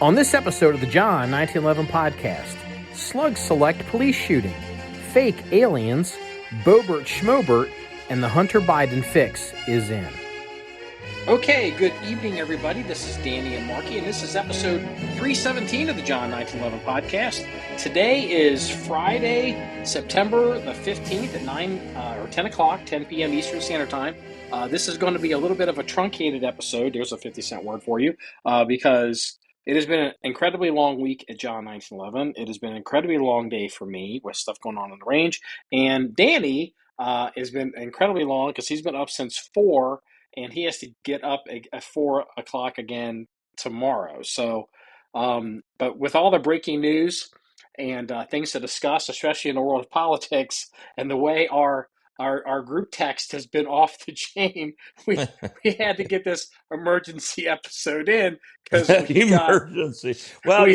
On this episode of the John 1911 podcast, Slug Select Police Shooting, Fake Aliens, Boebert Schmobert, and the Hunter Biden Fix is in. Okay, good evening, everybody. This is Danny and Marky, and this is episode 317 of the John 1911 podcast. Today is Friday, September the 15th at 10 o'clock, 10 p.m. Eastern Standard Time. This is going to be a little bit of a truncated episode. There's a 50-cent word for you, because it has been an incredibly long week at John 1911. It has been an incredibly long day for me with stuff going on the range. And Danny has been incredibly long because he's been up since 4, and he has to get up at 4 o'clock again tomorrow. So, but with all the breaking news and things to discuss, especially in the world of politics, and the way our group text has been off the chain, we had to get this emergency episode in because we emergency. Well,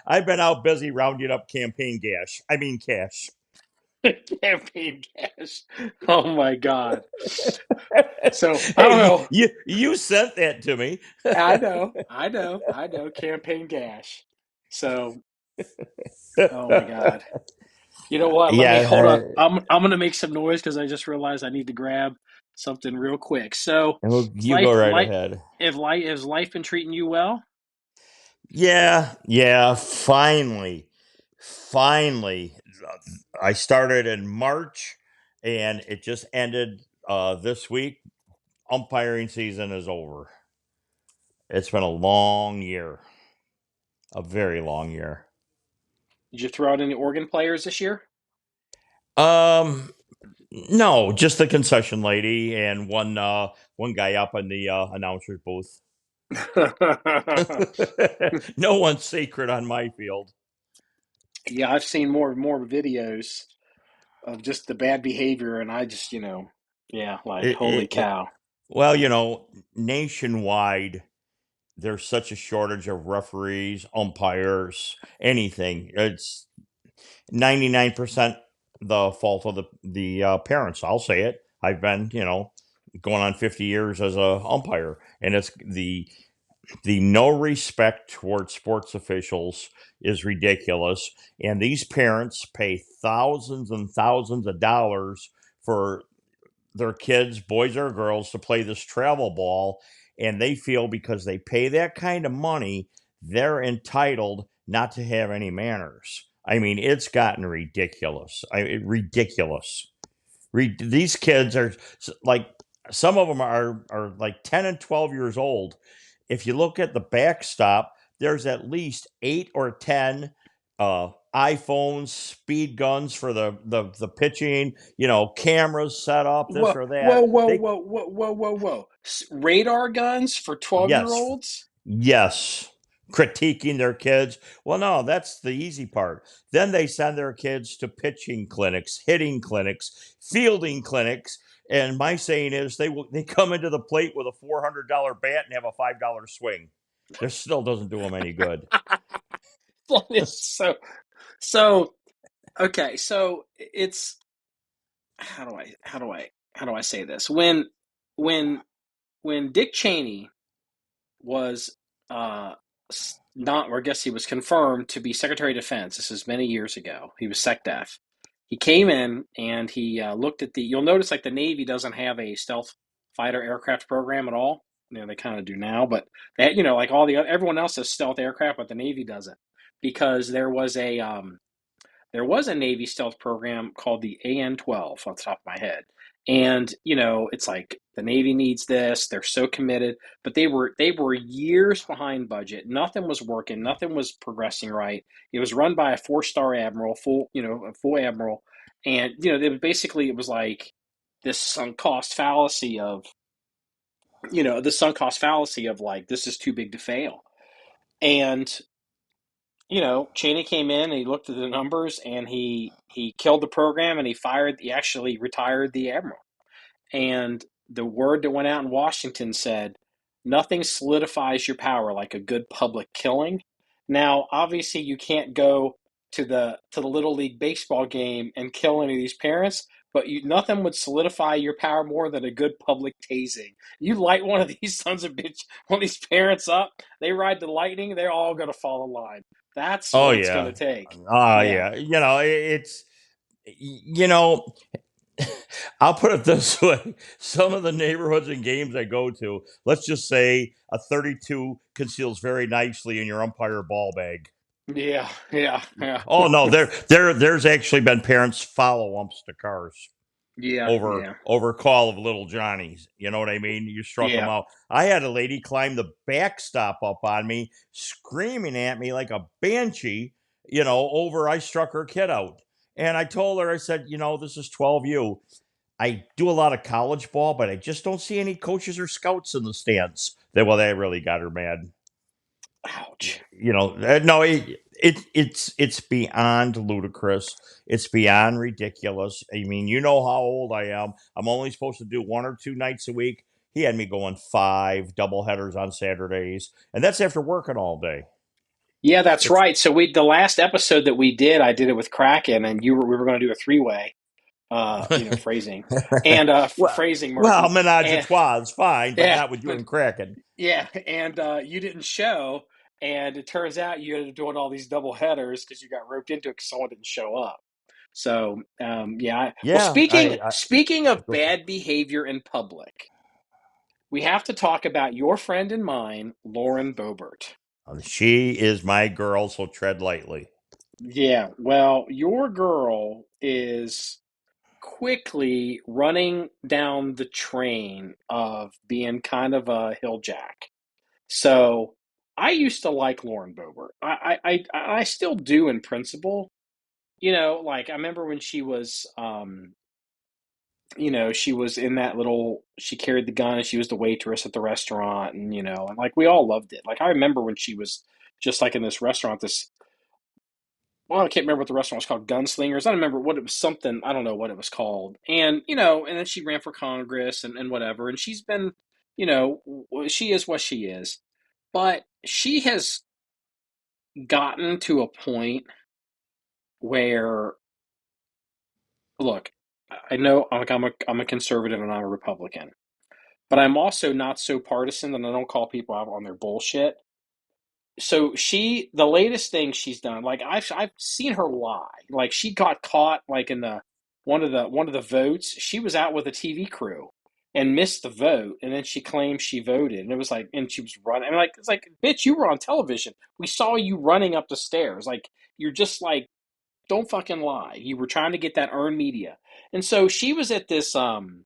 I've been out busy rounding up campaign cash. Campaign cash. Oh my God! So I don't know. You sent that to me. I know. Campaign gas. So, oh my God. You know what? Let me hold on. I'm gonna make some noise because I just realized I need to grab something real quick. So, You go right ahead. Has life been treating you well? Yeah. Finally, I started in March, and it just ended this week. Umpiring season is over. It's been a long year, a very long year. Did you throw out any Oregon players this year? No, just the concession lady and one guy up in the announcer's booth. No one's sacred on my field. Yeah, I've seen more videos of just the bad behavior, and I just, holy cow. Well, nationwide, there's such a shortage of referees, umpires, anything. It's 99% the fault of the parents. I'll say it. I've been, going on 50 years as a umpire, and it's the no respect towards sports officials is ridiculous. And these parents pay thousands and thousands of dollars for their kids, boys or girls, to play this travel ball. And they feel because they pay that kind of money, they're entitled not to have any manners. I mean, it's gotten ridiculous. Ridiculous. These kids are like, some of them are like 10 and 12 years old. If you look at the backstop, there's at least 8 or 10 iPhones, speed guns for the pitching, cameras set up, this or that. Whoa. Radar guns for 12-year-olds? Yes. Critiquing their kids. Well, no, that's the easy part. Then they send their kids to pitching clinics, hitting clinics, fielding clinics. And my saying is they come into the plate with a $400 bat and have a $5 swing. It still doesn't do them any good. Okay, so it's how do I say this? When Dick Cheney was not, or I guess he was confirmed to be Secretary of Defense. This is many years ago. He was SecDef. He came in and he looked at you'll notice like the Navy doesn't have a stealth fighter aircraft program at all. They kind of do now, but that, like everyone else has stealth aircraft, but the Navy doesn't, because there was a Navy stealth program called the AN-12 off the top of my head. And, it's like the Navy needs this. They're so committed, but they were years behind budget. Nothing was working. Nothing was progressing right. It was run by a 4-star admiral, a full admiral. And, it was like this sunk cost fallacy of, like, this is too big to fail. And, Cheney came in and he looked at the numbers and he killed the program, and he actually retired the admiral. And the word that went out in Washington said, nothing solidifies your power like a good public killing. Now, obviously, you can't go to the Little League baseball game and kill any of these parents, but nothing would solidify your power more than a good public tasing. You light one of these sons of bitch, one of these parents up, they ride the lightning, they're all going to fall in line. That's Oh what it's going yeah. to take. Yeah. Yeah. It's you know, I'll put it this way. Some of the neighborhoods and games I go to, let's just say a 32 conceals very nicely in your umpire ball bag. Yeah. Yeah. Yeah. Oh no, there's actually been parents follow umps to cars Yeah. over Yeah. over call of little Johnnies. You know what I mean? You struck them Yeah. out. I had a lady climb the backstop up on me, screaming at me like a banshee. Over I struck her kid out, and I told her, I said, this is 12U. I do a lot of college ball, but I just don't see any coaches or scouts in the stands. That really got her mad. Ouch. No, it's beyond ludicrous. It's beyond ridiculous. I mean, you know how old I am. I'm only supposed to do 1 or 2 nights a week. He had me going 5 double headers on Saturdays, and that's after working all day. Yeah, that's It's right. So the last episode that we did, I did it with Kraken, and we were going to do a three-way. Phrasing and well, phrasing, well, Marky, menage a and trois is fine, but yeah, not with you but and Kraken. yeah, and you didn't show, and it turns out you ended up doing all these double headers because you got roped into it because someone didn't show up. So yeah. Well, Yeah, speaking of go for it. bad behavior in public, we have to talk about your friend and mine, Lauren Boebert. She is my girl, so tread lightly. Yeah, well, your girl is quickly running down the train of being kind of a hill jack. So I used to like Lauren Boebert. I still do in principle. Like I remember when she was she was in that little she carried the gun and she was the waitress at the restaurant and like we all loved it. Like I remember when she was just like in this restaurant, this well, I can't remember what the restaurant was called, Gunslingers. I don't remember what it was, something, I don't know what it was called. And then she ran for Congress and whatever. And she's been, she is what she is. But she has gotten to a point where, look, I know I'm a conservative and I'm a Republican, but I'm also not so partisan that I don't call people out on their bullshit. So the latest thing she's done, like I've seen her lie. Like she got caught like in the one of the votes. She was out with a TV crew and missed the vote, and then she claimed she voted, and it was like, and she was running. I'm like, it's like, bitch, you were on television. We saw you running up the stairs. Like you're just like, don't fucking lie. You were trying to get that earned media, and so she was at this I don't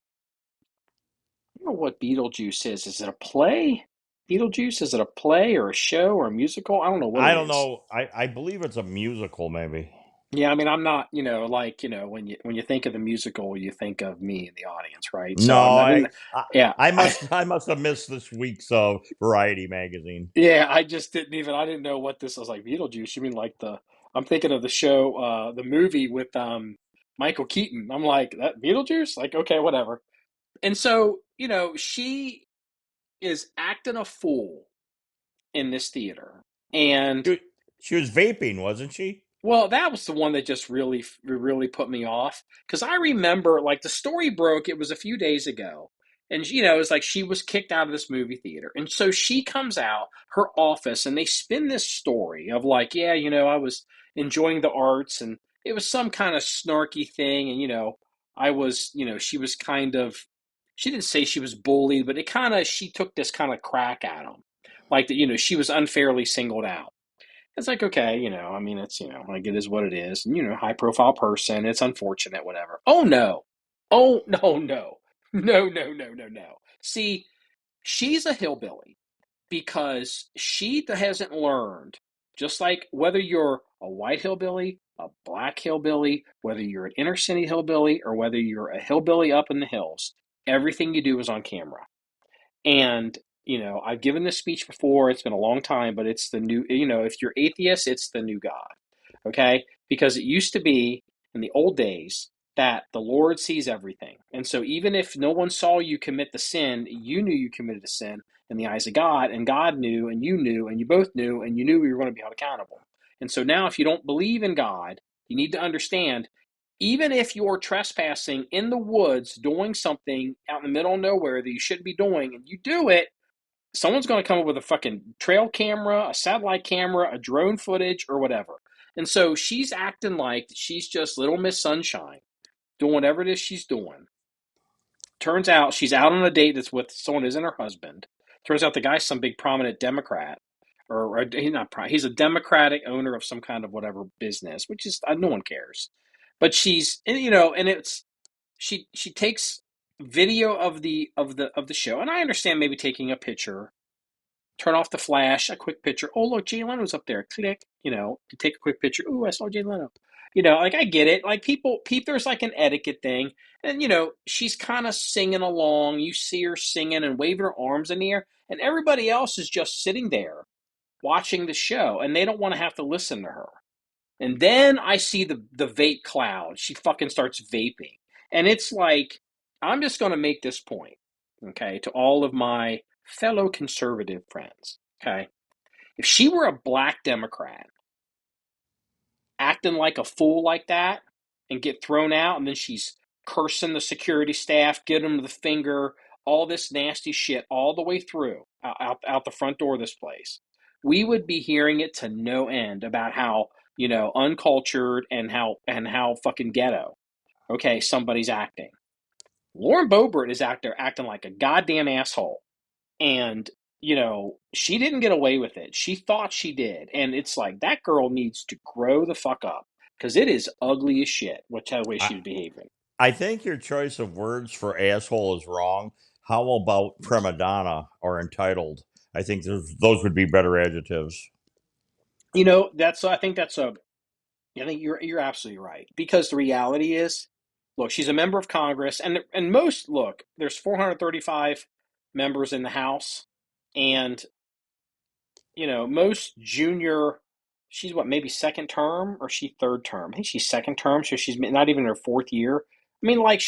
know what Beetlejuice is. Is it a play? Beetlejuice? Is it a play or a show or a musical? I don't know what I it don't is. know. I believe it's a musical, maybe. Yeah, I mean, I'm not, like, when you think of the musical, you think of me in the audience, right? So No, I didn't, I, yeah, I must have missed this week's Variety magazine. yeah, I just I didn't know what this was like. Beetlejuice. You mean like I'm thinking of the show, the movie with Michael Keaton. I'm like that Beetlejuice. Like, okay, whatever. And so, she is acting a fool in this theater, and She, she was vaping, wasn't she? well, that was the one that just really put me off because I remember like the story broke. It was a few days ago, and it's like she was kicked out of this movie theater, and so she comes out her office, and they spin this story of like, yeah, I was enjoying the arts, and it was some kind of snarky thing, and I was, she was kind of, she didn't say she was bullied, but she took this kind of crack at him, like that, she was unfairly singled out. It's like, okay, I mean, it's, like it is what it is. And, high profile person. It's unfortunate, whatever. Oh, no. Oh, no, no. No, no, no, no, no. See, she's a hillbilly because she hasn't learned, just like whether you're a white hillbilly, a black hillbilly, whether you're an inner city hillbilly, or whether you're a hillbilly up in the hills, everything you do is on camera. And, I've given this speech before, it's been a long time, but it's the new, if you're atheist, it's the new God. Okay? Because it used to be in the old days that the Lord sees everything. And so even if no one saw you commit the sin, you knew you committed a sin in the eyes of God, and God knew, and you both knew, and you knew you were going to be held accountable. And so now, if you don't believe in God, you need to understand even if you're trespassing in the woods, doing something out in the middle of nowhere that you shouldn't be doing, and you do it, someone's going to come up with a fucking trail camera, a satellite camera, a drone footage, or whatever. And so she's acting like she's just Little Miss Sunshine, doing whatever it is she's doing. Turns out she's out on a date that's with someone who isn't her husband. Turns out the guy's some big prominent Democrat, or he's not. He's a Democratic owner of some kind of whatever business, which is no one cares. But she's, and it's she takes video of the show, and I understand maybe taking a picture, turn off the flash, a quick picture. Oh, look, Jay Leno's up there. Click, to take a quick picture. Ooh, I saw Jay Leno. Like I get it. Like people, there's like an etiquette thing. And, she's kind of singing along. You see her singing and waving her arms in the air. And everybody else is just sitting there watching the show. And they don't want to have to listen to her. And then I see the vape cloud. She fucking starts vaping. And it's like, I'm just going to make this point, okay, to all of my fellow conservative friends, okay? If she were a black Democrat acting like a fool like that and get thrown out, and then she's cursing the security staff, getting them the finger, all this nasty shit all the way through, out the front door of this place, we would be hearing it to no end about how, uncultured and how fucking ghetto, okay, somebody's acting. Lauren Boebert is acting like a goddamn asshole. And, she didn't get away with it. She thought she did. And it's like, that girl needs to grow the fuck up because it is ugly as shit, the way I, she's behaving. I think your choice of words for asshole is wrong. How about prima donna or entitled? I think those would be better adjectives. I think you're absolutely right because the reality is, look, she's a member of Congress, and there's 435 members in the House, and most junior, she's what, maybe second term or she third term? I think she's second term, so she's not even in her fourth year. I mean, like,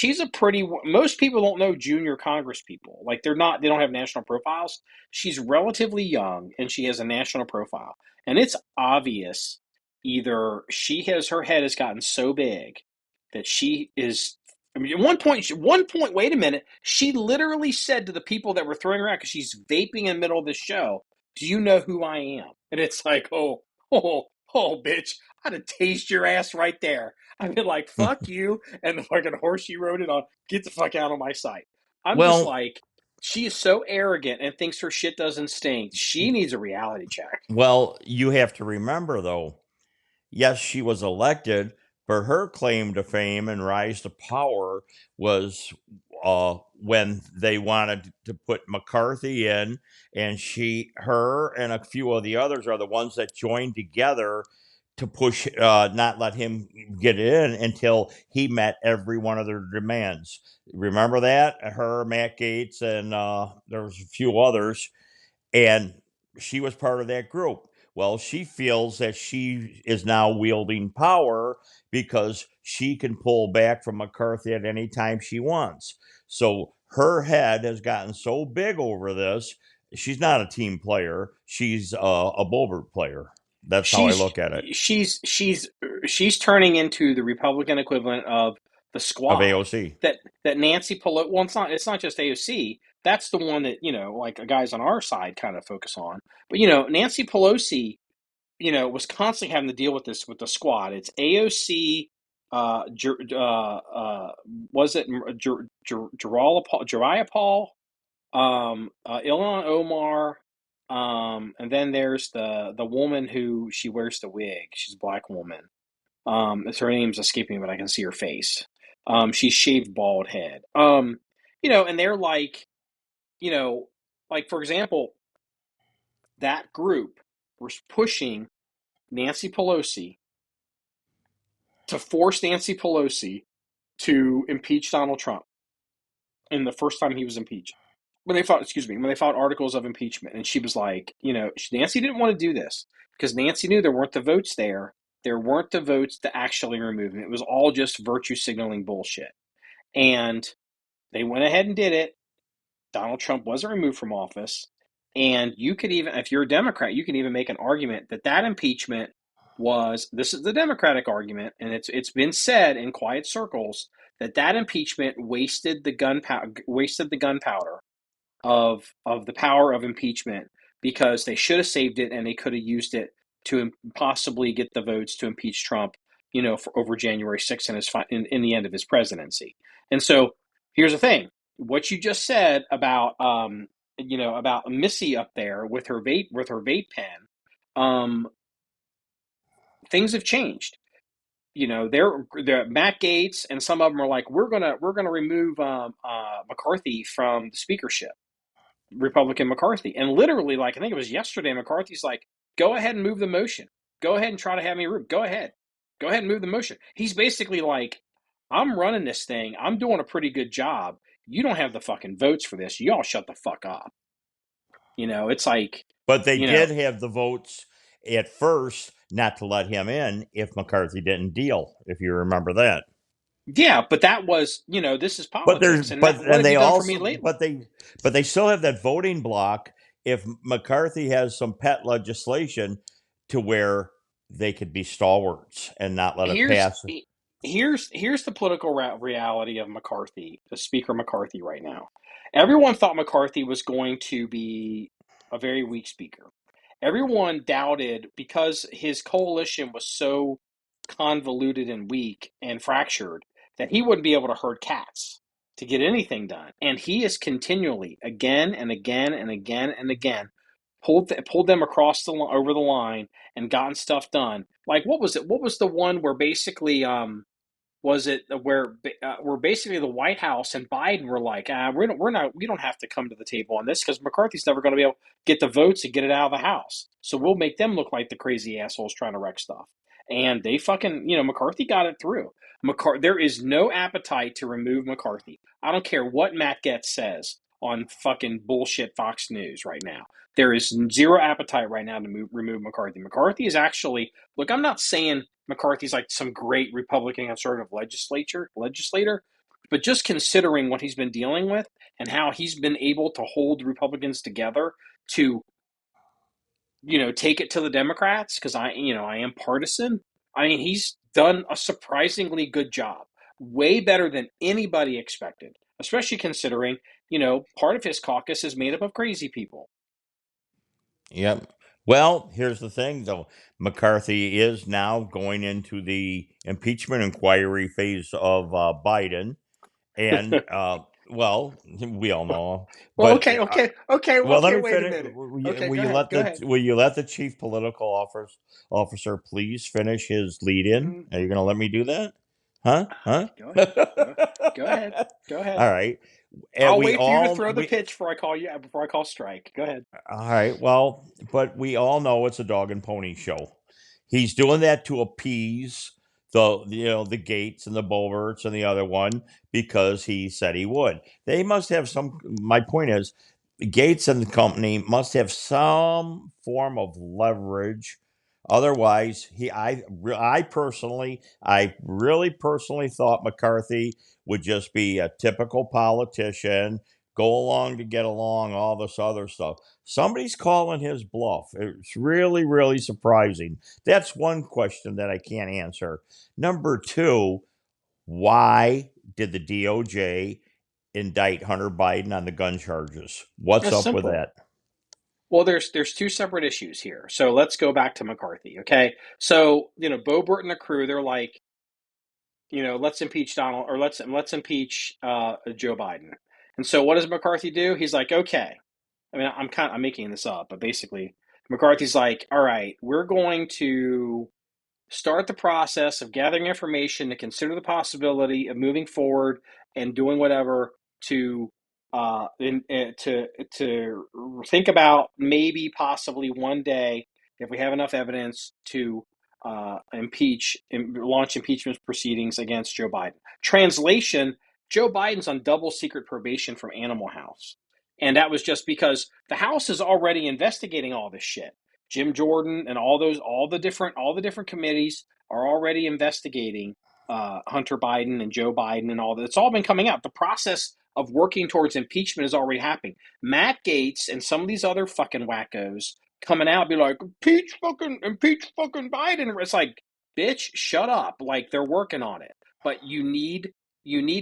most people don't know junior Congress people. Like, they don't have national profiles. She's relatively young and she has a national profile. And it's obvious either her head has gotten so big that she is. I mean, at one point, wait a minute, she literally said to the people that were throwing her out because she's vaping in the middle of the show, do you know who I am? And it's like, bitch, I'd have tased your ass right there. I'd be like, fuck you, and the fucking horse you rode it on, get the fuck out of my sight. I'm just Well, like, she is so arrogant and thinks her shit doesn't stink. She needs a reality check. you have to remember though, yes, she was elected, but her claim to fame and rise to power was when they wanted to put McCarthy in, and her, and a few of the others are the ones that joined together to push, not let him get in until he met every one of their demands. Remember that? Her, Matt Gaetz, and there was a few others, and she was part of that group. Well, she feels that she is now wielding power because she can pull back from McCarthy at any time she wants. So her head has gotten so big over this. She's not a team player. She's a Boebert player. That's how I She's look at it. she's she's she's turning into the Republican equivalent of the Of Squad AOC. that Nancy Pelosi. Well, it's not just AOC. That's the one that like guys on our side kind of focus on. But Nancy Pelosi, was constantly having to deal with this with the Squad. It's AOC. Was it Jariah Paul, Ilhan Omar, and then there's the woman who she wears the wig. She's a black woman. Her name's escaping me, but I can see her face. She's shaved bald head. And they're like, you know, like for example, that group was pushing Nancy Pelosi to force Nancy Pelosi to impeach Donald Trump in the first time he was impeached. When they filed articles of impeachment, and she was like, Nancy didn't want to do this because Nancy knew there weren't the votes there. There weren't the votes to actually remove him. It was all just virtue signaling bullshit. And they went ahead and did it. Donald Trump wasn't removed from office. And you could even, if you're a Democrat, you can even make an argument that impeachment was, this is the Democratic argument, and it's been said in quiet circles that impeachment wasted the gunpowder of the power of impeachment, because they should have saved it and they could have used it to possibly get the votes to impeach Trump, for over January 6th and in the end of his presidency. And so here's the thing: what you just said about Missy up there with her vape pen, um, things have changed. They're Matt Gaetz and some of them are like, we're gonna remove McCarthy from the speakership. Republican McCarthy. And literally, like, I think it was yesterday, McCarthy's like, go ahead and move the motion. Go ahead and try to have me removed. Go ahead. Go ahead and move the motion. He's basically like, I'm running this thing. I'm doing a pretty good job. You don't have the fucking votes for this. Y'all shut the fuck up. It's like, But they you know, did have the votes at first not to let him in if McCarthy didn't deal, if you remember that. yeah, but that was, this is But there's politics. And but what and have they you done for me also lately? but they still have that voting block if McCarthy has some pet legislation to where they could be stalwarts and not let it here's pass. here's the political reality of McCarthy, the Speaker McCarthy right now. Everyone thought McCarthy was going to be a very weak speaker. Everyone doubted, because his coalition was so convoluted and weak and fractured, that he wouldn't be able to herd cats to get anything done. And he is continually, again and again and again and again, pulled them across over the line and gotten stuff done. Like, what was it? What was the one where basically was it where basically the White House and Biden were like, we don't have to come to the table on this because McCarthy's never going to be able to get the votes and get it out of the House, so we'll make them look like the crazy assholes trying to wreck stuff. And they fucking, McCarthy got it through. There is no appetite to remove McCarthy. I don't care what Matt Getz says on fucking bullshit Fox News right now. There is zero appetite right now to remove McCarthy. McCarthy is actually, look, I'm not saying McCarthy's like some great Republican conservative legislator, but just considering what he's been dealing with and how he's been able to hold Republicans together to, take it to the Democrats, because I am partisan. I mean, he's done a surprisingly good job, way better than anybody expected, especially considering, part of his caucus is made up of crazy people. Yep. Well, here's the thing, though. McCarthy is now going into the impeachment inquiry phase of Biden, and well, we all know. Well, But well, let okay. me Wait a finish. minute. Okay, go ahead. Go ahead. Will you let the chief political officer please finish his lead in? Mm, Are you going to let me do that? Huh? Huh? Go ahead. Go ahead. Go ahead. All right. And I'll wait for you to throw the pitch before I call strike. Go ahead. all right. Well, but we all know it's a dog and pony show. He's doing that to appease the Gates and the Boeberts and the other one because he said he would. They must have some. My point is, Gates and the company must have some form of leverage. Otherwise, I really personally thought McCarthy would just be a typical politician, go along to get along, all this other stuff. Somebody's calling his bluff. It's really, really surprising. That's one question that I can't answer. Number two, why did the DOJ indict Hunter Biden on the gun charges? What's That's up with simple. that? Well, there's two separate issues here. So let's go back to McCarthy. Okay. So Boebert and the crew, they're like, let's impeach Donald, or let's impeach Joe Biden. And so what does McCarthy do? He's like, okay. I mean, I'm making this up, but basically McCarthy's like, all right, we're going to start the process of gathering information to consider the possibility of moving forward and doing whatever to to think about, maybe possibly one day, if we have enough evidence, to impeach and launch impeachment proceedings against Joe Biden. Translation: Joe Biden's on double secret probation from Animal House, and that was just because the House is already investigating all this shit. Jim Jordan and all the different committees are already investigating Hunter Biden and Joe Biden and all that. It's all been coming out. The process of working towards impeachment is already happening. Matt Gaetz and some of these other fucking wackos coming out, be like, impeach fucking Biden. It's like, bitch, shut up. Like they're working on it, but you need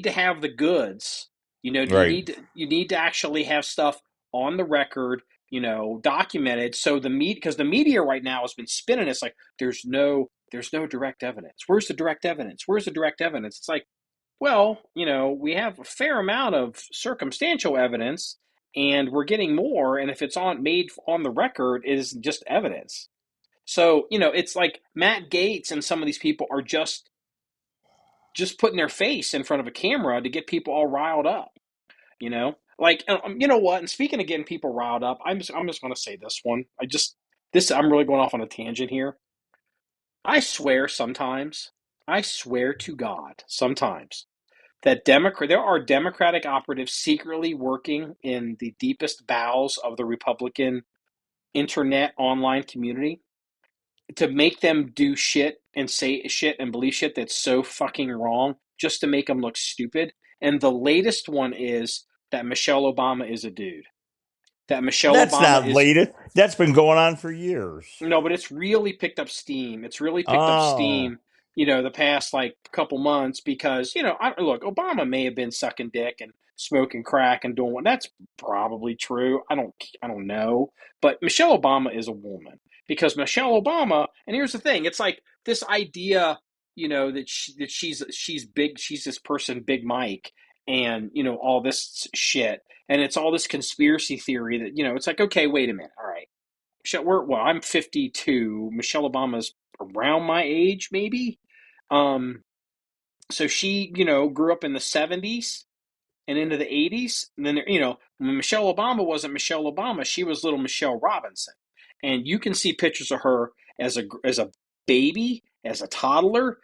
to have the goods. You know, Right. you need to actually have stuff on the record. You know, documented. So the media, because the media right now has been spinning. It's like there's no direct evidence. Where's the direct evidence? Where's the direct evidence? It's like, well, you know, we have a fair amount of circumstantial evidence, and we're getting more. And if it's on made on the record, it is just evidence. So you know, it's like Matt Gaetz and some of these people are just putting their face in front of a camera to get people all riled up. You know, like you know what? And speaking of getting people riled up, I'm just going to say this one. I'm really going off on a tangent here. I swear to God, sometimes that there are Democratic operatives secretly working in the deepest bowels of the Republican internet online community to make them do shit and say shit and believe shit that's so fucking wrong just to make them look stupid. And the latest one is that Michelle Obama is a dude. That Michelle That's Obama not is latest. That's been going on for years. No, but it's really picked up steam. It's really picked up Oh, steam, you know, the past like couple months because, you know, look, Obama may have been sucking dick and smoking crack and doing what that's probably true. I don't know, but Michelle Obama is a woman because Michelle Obama, and here's the thing, it's like this idea, you know, that she's big, she's this person, Big Mike, and you know all this shit, and it's all this conspiracy theory that you know, it's like okay, wait a minute, all right. I'm 52. Michelle Obama's around my age, maybe. Um, so she, you know, grew up in the 70s and into the 80s. And then, you know, when Michelle Obama wasn't Michelle Obama, she was little Michelle Robinson. And you can see pictures of her as a baby, as a toddler,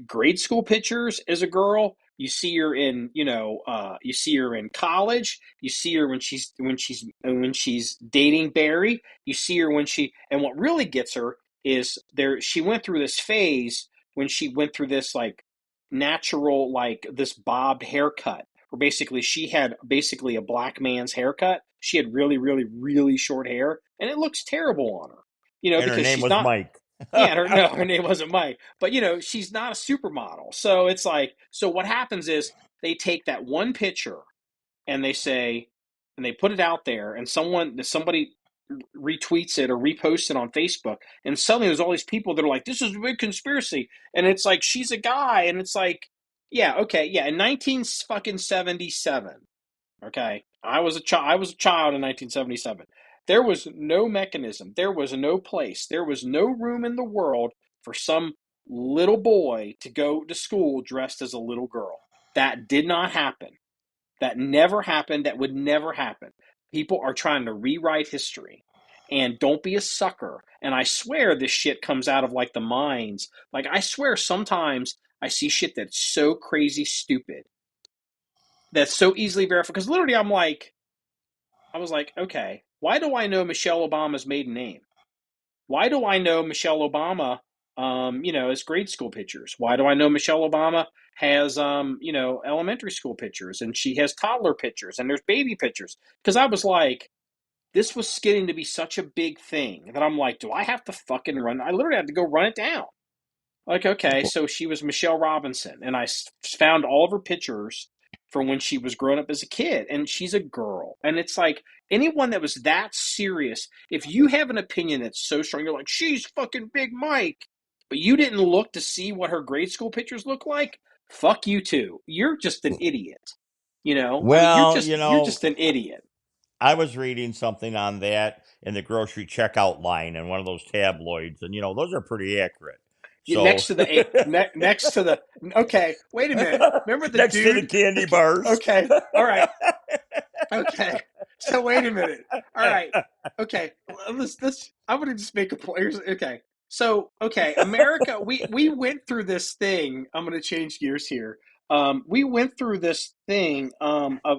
grade school pictures as a girl. You see her in, you know, you see her in college. You see her when she's dating Barry. You see her when and what really gets her is there. She went through this phase when she went through this like natural, like this bobbed haircut where basically she had basically a black man's haircut. She had really, really, really short hair, and it looks terrible on her. You know, and her because name she's was not. Mike. Yeah, her name wasn't Mike, but you know, she's not a supermodel. So it's like, so what happens is they take that one picture and they say, and they put it out there, and somebody retweets it or reposts it on Facebook, and suddenly there's all these people that are like, "This is a big conspiracy," and it's like she's a guy, and it's like, yeah, okay, yeah, in 1977, okay, I was a child in 1977. There was no mechanism, there was no place, there was no room in the world for some little boy to go to school dressed as a little girl. That did not happen. That never happened. That would never happen. People are trying to rewrite history. And don't be a sucker. And I swear this shit comes out of like the minds. Like I swear sometimes I see shit that's so crazy stupid. That's so easily verified. Because literally I was like, okay, why do I know Michelle Obama's maiden name? Why do I know Michelle Obama, you know, has grade school pictures? Why do I know Michelle Obama has, you know, elementary school pictures and she has toddler pictures and there's baby pictures? Because I was like, this was getting to be such a big thing that I'm like, do I have to fucking run? I literally had to go run it down. Like, okay, so she was Michelle Robinson, and I found all of her pictures from when she was growing up as a kid, and she's a girl. And it's like anyone that was that serious, if you have an opinion that's so strong, you're like, she's fucking Big Mike, but you didn't look to see what her grade school pictures look like, fuck you too. You're just an idiot. You know? I mean, Well, you're just an idiot. I was reading something on that in the grocery checkout line in one of those tabloids, and those are pretty accurate. So Next to next to the okay, wait a minute. Remember the next to the dude? candy bars. Okay, all right, okay. So wait a minute. All right, okay. Let's. I'm gonna just make a point. Okay. So okay, America. We went through this thing. I'm gonna change gears here. We went through this thing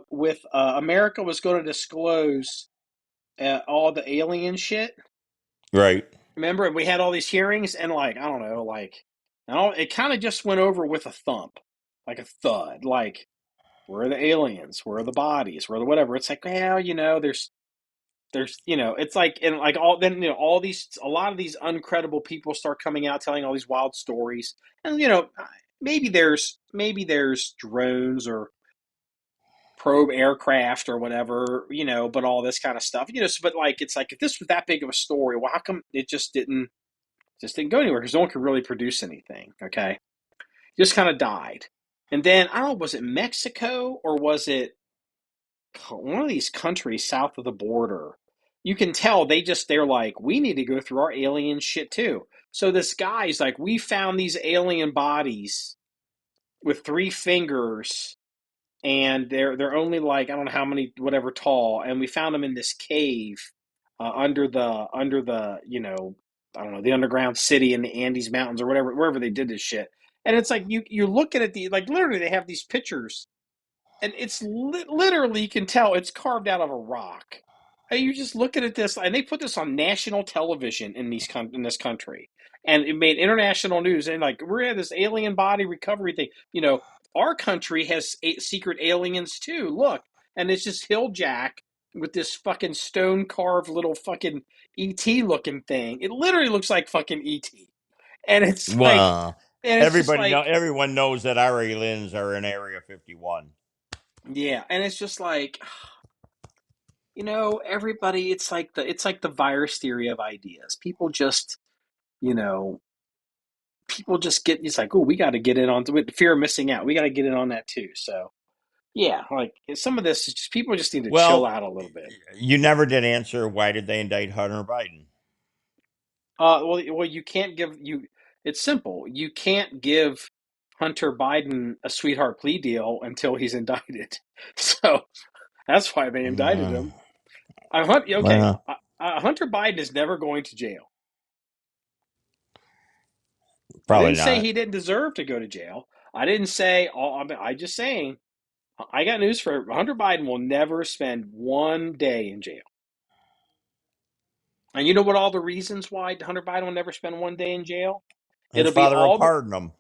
with America was going to disclose all the alien shit. Right. Remember, and we had all these hearings, and like I don't know, like it kind of just went over with a thump, like a thud. Like where are the aliens? Where are the bodies? Where are the whatever? It's like, well, you know, there's There's, it's like, and like all then, all these, a lot of these uncredible people start coming out telling all these wild stories, and maybe there's drones or probe aircraft or whatever, but all this kind of stuff, but like it's like if this was that big of a story, well, how come it just didn't go anywhere? Because no one could really produce anything. Okay, just kind of died, and then I don't know, was it Mexico or was it one of these countries south of the border? You can tell they're like, we need to go through our alien shit too. So this guy's like, we found these alien bodies with three fingers, and they're only like, I don't know how many, whatever tall, and we found them in this cave under the I don't know, the underground city in the Andes Mountains or whatever, wherever they did this shit. And it's like you're looking at the, like, literally they have these pictures, and it's literally, you can tell it's carved out of a rock. And you're just looking at this, and they put this on national television in this country, and it made international news. And like, we're at this alien body recovery thing. Our country has secret aliens too. Look, and it's just Hill Jack with this fucking stone carved little fucking ET looking thing. It literally looks like fucking ET, and it's like, Well, and it's just like, everyone knows that our aliens are in Area 51. yeah, and it's just like, everybody, it's like the virus theory of ideas. You know, people just get, it's like, oh, we got to get in on, with the fear of missing out. We got to get in on that too. So yeah, like some of this is just, people just need to chill Well, out a little bit. you never did answer why did they indict Hunter Biden? Well, you can't give you. It's simple. You can't give Hunter Biden a sweetheart plea deal until he's indicted. So that's why they indicted Uh, him. Okay. well, Hunter Biden is never going to jail. I probably didn't say not. he didn't deserve to go to jail. I didn't say, I just saying, I got news for Hunter Biden will never spend one day in jail. And you know what all the reasons why Hunter Biden will never spend one day in jail? His It'll be father will all the, pardon him.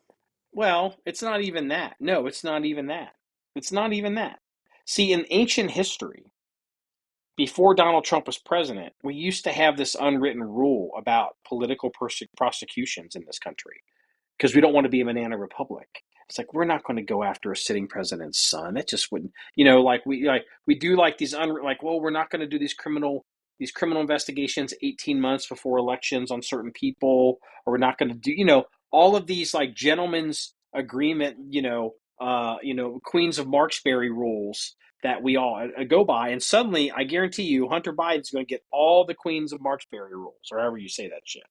well, it's not even that. No, it's not even that. It's not even that. See, in ancient history, before Donald Trump was president, we used to have this unwritten rule about political prosecutions in this country, because we don't want to be a banana republic. It's like, we're not going to go after a sitting president's son. That just wouldn't, like we do like these like, well, we're not going to do these criminal investigations 18 months before elections on certain people, or we're not going to do, all of these like gentlemen's agreement, Queens of Marksbury rules that we all go by. And suddenly, I guarantee you, Hunter Biden's going to get all the Queens of Marksbury rules, or however you say that shit.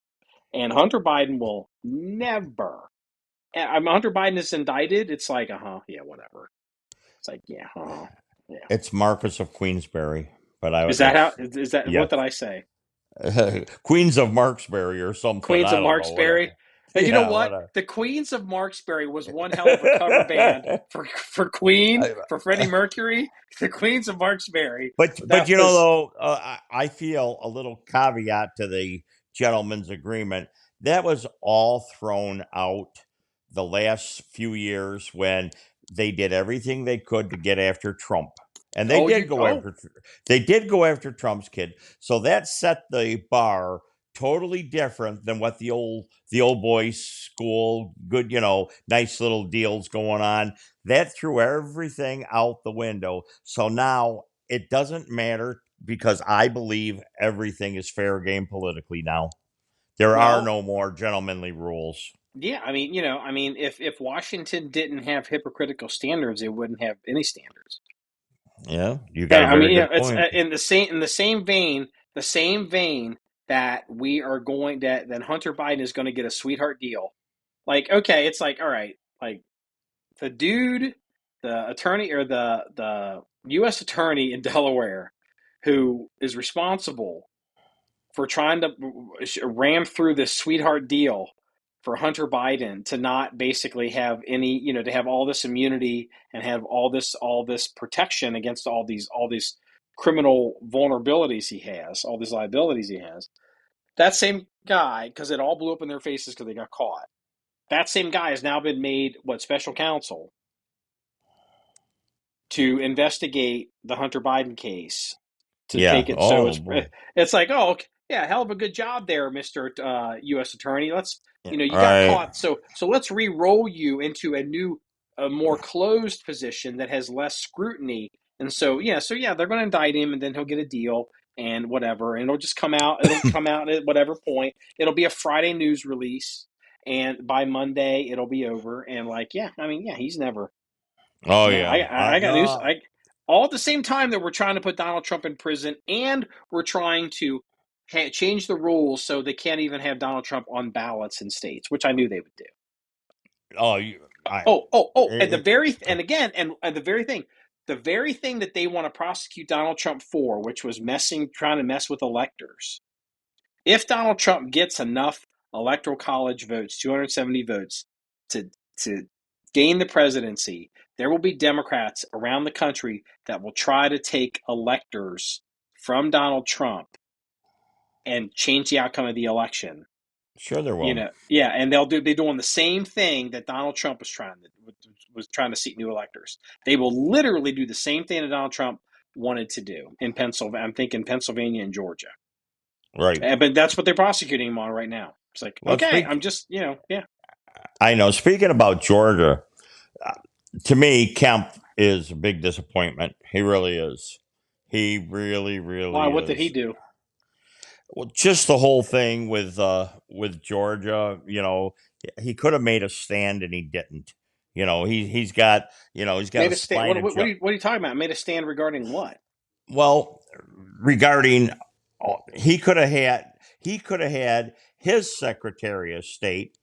And Hunter Biden will never. Hunter Biden is indicted. It's like, yeah, whatever. It's like, yeah, yeah. It's Marcus of Queensberry, but Is that how? that's Is that yes, what did I say? Queens of Marksbury or something. Queens I of don't know, whatever. Marksbury. And you know Yeah, what? whatever. The Queens of Marksbury was one hell of a cover band for Queen, for Freddie Mercury. The Queens of Marksbury. But That was, though, I feel a little caveat to the gentleman's agreement that was all thrown out the last few years when they did everything they could to get after Trump, and oh, you, oh, they did go after Trump's kid, so that set the bar totally different than what the old boys school good, nice little deals going on. That threw everything out the window. So now it doesn't matter because I believe everything is fair game politically now. There are well, no more gentlemanly rules. yeah. If Washington didn't have hypocritical standards, it wouldn't have any standards. Yeah, you got And a very good it's point. in the same vein that we are going that Hunter Biden is going to get a sweetheart deal. Like, okay, it's like, all right, like the dude, the attorney, or the U.S. attorney in Delaware, who is responsible for trying to ram through this sweetheart deal for Hunter Biden to not basically have any, to have all this immunity and have all this protection against all these criminal vulnerabilities he has, all these liabilities he has. That same guy, because it all blew up in their faces because they got caught. That same guy has now been made special counsel to investigate the Hunter Biden case, to Yeah. take it. So Oh boy. it's like, oh, okay, yeah, hell of a good job there, Mister U.S. Attorney. Let's, Yeah, you got right. caught, so let's re-roll you into a more closed position that has less scrutiny. And so yeah, they're going to indict him, and then he'll get a deal and whatever, and it'll just come out. It'll come out at whatever point. It'll be a Friday news release, and by Monday it'll be over. And like, yeah, I mean, yeah, he's never. Oh Yeah, yeah. I got news. No. All at the same time that we're trying to put Donald Trump in prison, and we're trying to change the rules so they can't even have Donald Trump on ballots in states, which I knew they would do. Oh, you. I. And It, the very thing that they want to prosecute Donald Trump for, which was trying to mess with electors. If Donald Trump gets enough electoral college votes, 270 votes, to to gain the presidency, there will be Democrats around the country that will try to take electors from Donald Trump and change the outcome of the election. sure there will. Yeah, and they're doing the same thing that Donald Trump was trying to seek new electors. They will literally do the same thing that Donald Trump wanted to do in Pennsylvania. I'm thinking Pennsylvania and Georgia. Right. But that's what they're prosecuting him on right now. It's like, Let's okay, I'm speak. just, yeah. I know. Speaking about Georgia, uh, to me, Kemp is a big disappointment. He really is. He really, Why? really What did he is. do? Well, just the whole thing with Georgia, he could have made a stand and he didn't. He's got a Made a stand. spine of What are you talking about? Made a stand regarding what? well, regarding he could have had his Secretary of State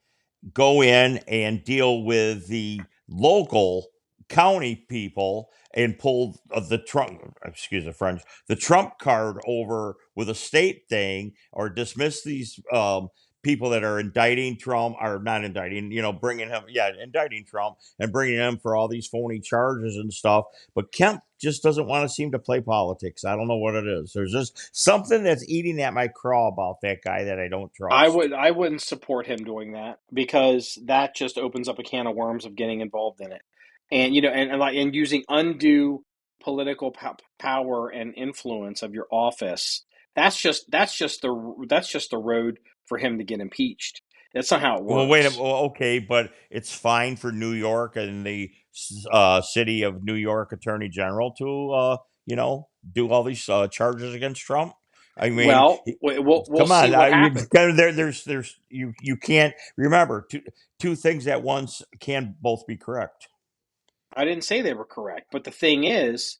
go in and deal with the local county people and pull the Trump, excuse the French, the Trump card over with a state thing, or dismiss these people that are indicting Trump, or not indicting, bringing him, yeah, indicting Trump and bringing him for all these phony charges and stuff. But Kemp just doesn't want to seem to play politics. I don't know what it is. There's just something that's eating at my craw about that guy that I don't trust. I wouldn't support him doing that, because that just opens up a can of worms of getting involved in it, and and using undue political power and influence of your office. That's just the road for him to get impeached. That's not how it Well, wait. works. Well, okay, but it's fine for New York and the city of New York Attorney General to, do all these charges against Trump. I mean, Well, we'll come see on. what happens. There's you can't remember two things at once can both be correct. I didn't say they were correct, but the thing is,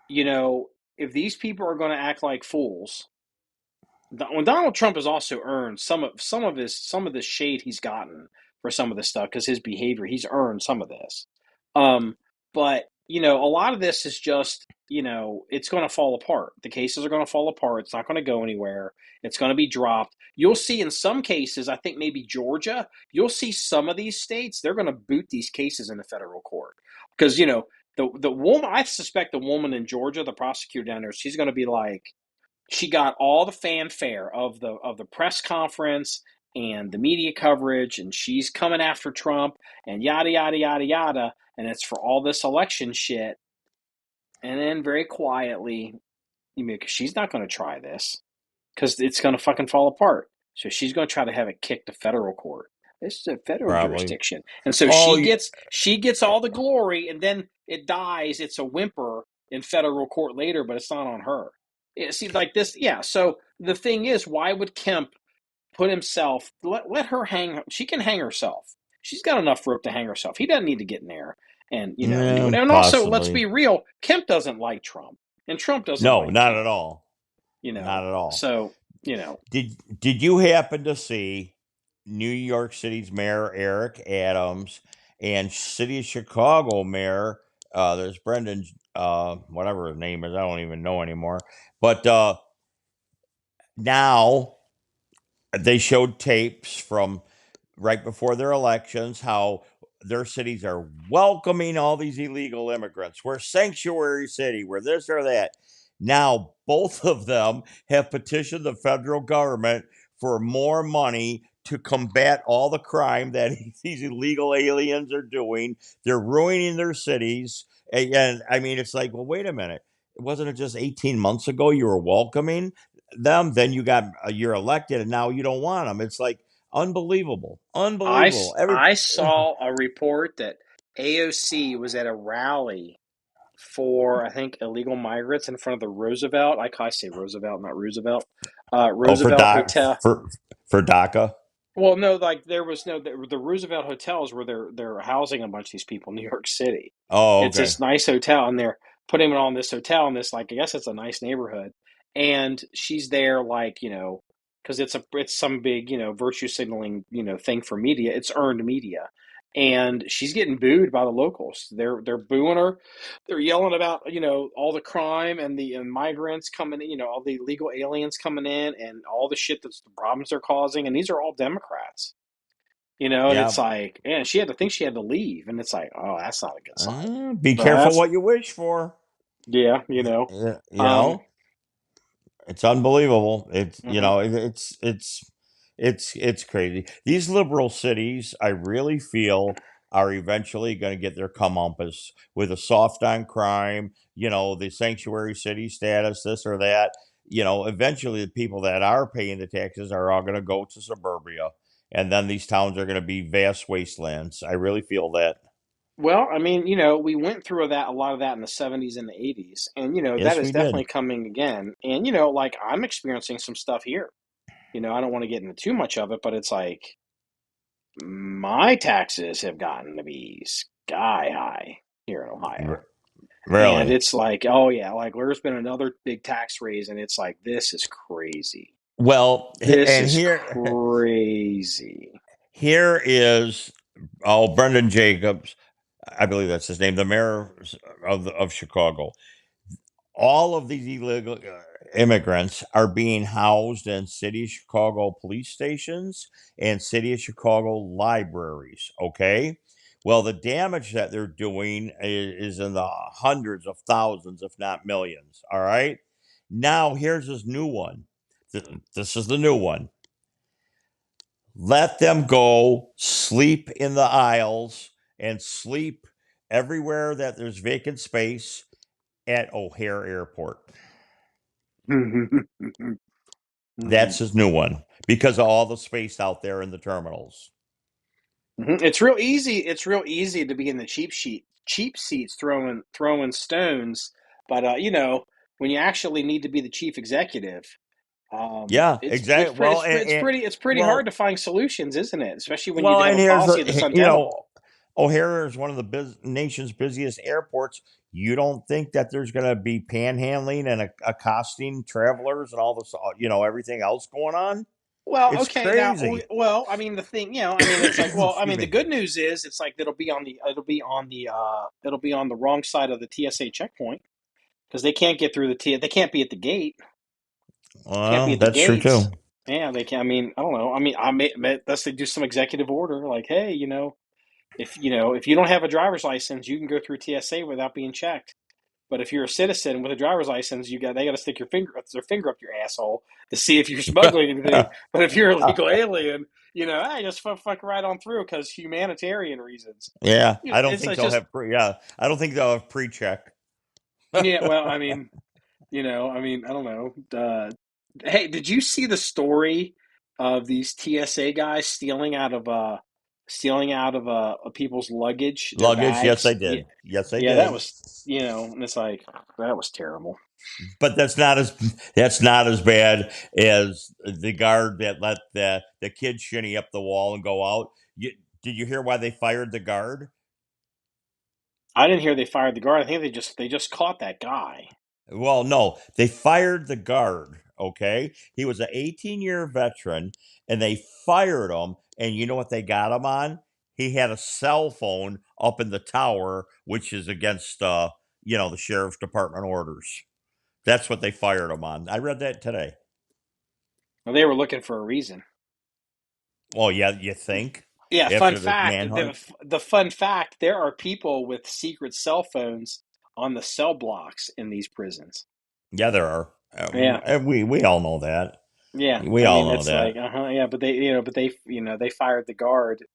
you know, if these people are going to act like fools, when Donald Trump has also earned some of this shade he's gotten for some of this stuff, because his behavior, he's earned some of this. Um, but a lot of this is just, it's going to fall apart. The cases are going to fall apart. It's not going to go anywhere. It's going to be dropped. You'll see in some cases, I think maybe Georgia, you'll see some of these states, they're going to boot these cases into federal court, because the woman, I suspect the woman in Georgia, the prosecutor down there, she's going to be like, she got all the fanfare of the press conference and the media coverage, and she's coming after Trump and yada yada yada yada, and it's for all this election shit. And then very quietly, she's not going to try this, because it's going to fucking fall apart. So she's going to try to have it kicked to federal court. This is a federal Probably. jurisdiction, and so Oh, she gets all the glory, and then it dies. It's a whimper in federal court later, but it's not on her. It seems like this, yeah. So the thing is, why would Kemp put himself? Let her hang. She can hang herself. She's got enough rope to hang herself. He doesn't need to get in there and do yeah, it. And also, let's be possibly. real. Kemp doesn't like Trump, and Trump doesn't No, like not Kemp. at all. You know, Not at all. so you know. Did you happen to see New York City's Mayor Eric Adams and City of Chicago Mayor? There's Brendan, whatever his name is. I don't even know anymore. But now they showed tapes from right before their elections how their cities are welcoming all these illegal immigrants. We're sanctuary city. We're this or that. Now both of them have petitioned the federal government for more money to combat all the crime that these illegal aliens are doing. They're ruining their cities. And I mean, it's like, well, wait a minute. wasn't it just 18 months ago you were welcoming them? Then you're elected, and now you don't want them. It's like unbelievable, unbelievable. I saw a report that AOC was at a rally for, I think, illegal migrants in front of the Roosevelt. I say Roosevelt, not Roosevelt. Oh, for Roosevelt Doc Hotel. for DACA. Well, no, like there was no the Roosevelt hotels where they're housing a bunch of these people in New York City. Oh, It's okay. this nice hotel, and they're putting them on this hotel in this, like, I guess it's a nice neighborhood. And she's there, like, because it's some big, virtue signaling, thing for media. It's earned media, and she's getting booed by the locals. They're booing her. They're yelling about, all the crime and the migrants coming in, all the illegal aliens coming in, and all the shit that's the problems they're causing. And these are all Democrats, and it's Yeah. like, yeah, she had to leave, and it's like, oh, that's not a good sign. Be But careful that's, what you wish for. yeah, You um, know, it's unbelievable. It's mhm. it's crazy. These liberal cities, I really feel, are eventually going to get their comeuppance with a soft on crime. The sanctuary city status, this or that. Eventually the people that are paying the taxes are all going to go to suburbia, and then these towns are going to be vast wastelands. I really feel that. Well, I mean, we went through a lot of that in the 70s and the 80s, and that Yes, is we definitely did. coming again. And like, I'm experiencing some stuff here. I don't want to get into too much of it, but it's like my taxes have gotten to be sky high here in Ohio. And Really. it's like, oh yeah, like there's been another big tax raise, and it's like, this is crazy. Well, This and is here crazy. here is Brendan Jacobs, I believe that's his name, the mayor of Chicago. All of these illegal immigrants are being housed in city of Chicago police stations and city of Chicago libraries. Okay. Well, the damage that they're doing is in the hundreds of thousands, if not millions. All right. Now, here's this new one. This is the new one. Let them go sleep in the aisles and sleep everywhere that there's vacant space at O'Hare Airport. That's his new one because of all the space out there in the terminals. It's real easy. It's real easy to be in the cheap seats, throwing stones. But when you actually need to be the chief executive, Yeah, exactly. Well, it's pretty hard well, to find solutions, isn't it? Especially when you well, have and a here's policy that's the untenable. O'Hare is one of the nation's busiest airports. You don't think that there's going to be panhandling and accosting travelers and all this, everything else going on? Well, It's okay, now, crazy. well, I mean, the thing, I mean, it's like, well, I Excuse mean, the me. good news is, it's like it'll be on the wrong side of the TSA checkpoint, because they can't get through they can't be at the gate. Can't be Well, at the that's true gates. too. Yeah, they can. I mean, I don't know. I mean, unless they do some executive order, like, hey, if you don't have a driver's license, you can go through TSA without being checked. But if you're a citizen with a driver's license, they got to stick their finger up your asshole to see if you're smuggling anything. But if you're a legal alien, I just fuck right on through because humanitarian reasons. Yeah, I don't It's think like they'll just, have yeah, I don't think they'll have pre-check. yeah. Well, I mean, I don't know. Hey, did you see the story of these TSA guys stealing out of people's luggage, their Luggage, yes, bags? I Yeah, did. Yes, I yeah, that did. was, and it's like, that was terrible. But that's not as bad as the guard that let the kid shinny up the wall and go out. Did you hear why they fired the guard? I didn't hear they fired the guard. I think they just caught that guy. Well, no, they fired the guard. Okay, he was an 18-year veteran, and they fired him. And you know what they got him on? He had a cell phone up in the tower, which is against the sheriff's department orders. That's what they fired him on. I read that today. Well, they were looking for a reason. Well, yeah, you think Yeah, fun after this fact. manhunt? The fun fact: there are people with secret cell phones on the cell blocks in these prisons. Yeah, there are. Yeah, We all know that. yeah. We I all mean, know it's like, that. yeah, but they fired the guard.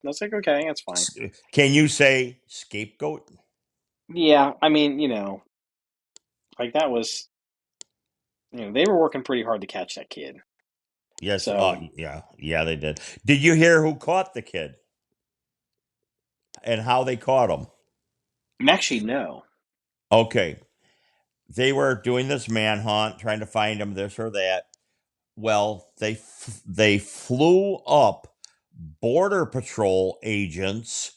That's like, okay, that's fine. Can you say scapegoat? Yeah, I mean, Like that was, they were working pretty hard to catch that kid. Yes. So Yeah, they did. Did you hear who caught the kid and how they caught him? actually, no. Okay, they were doing this manhunt, trying to find him, this or that. Well, they flew up border patrol agents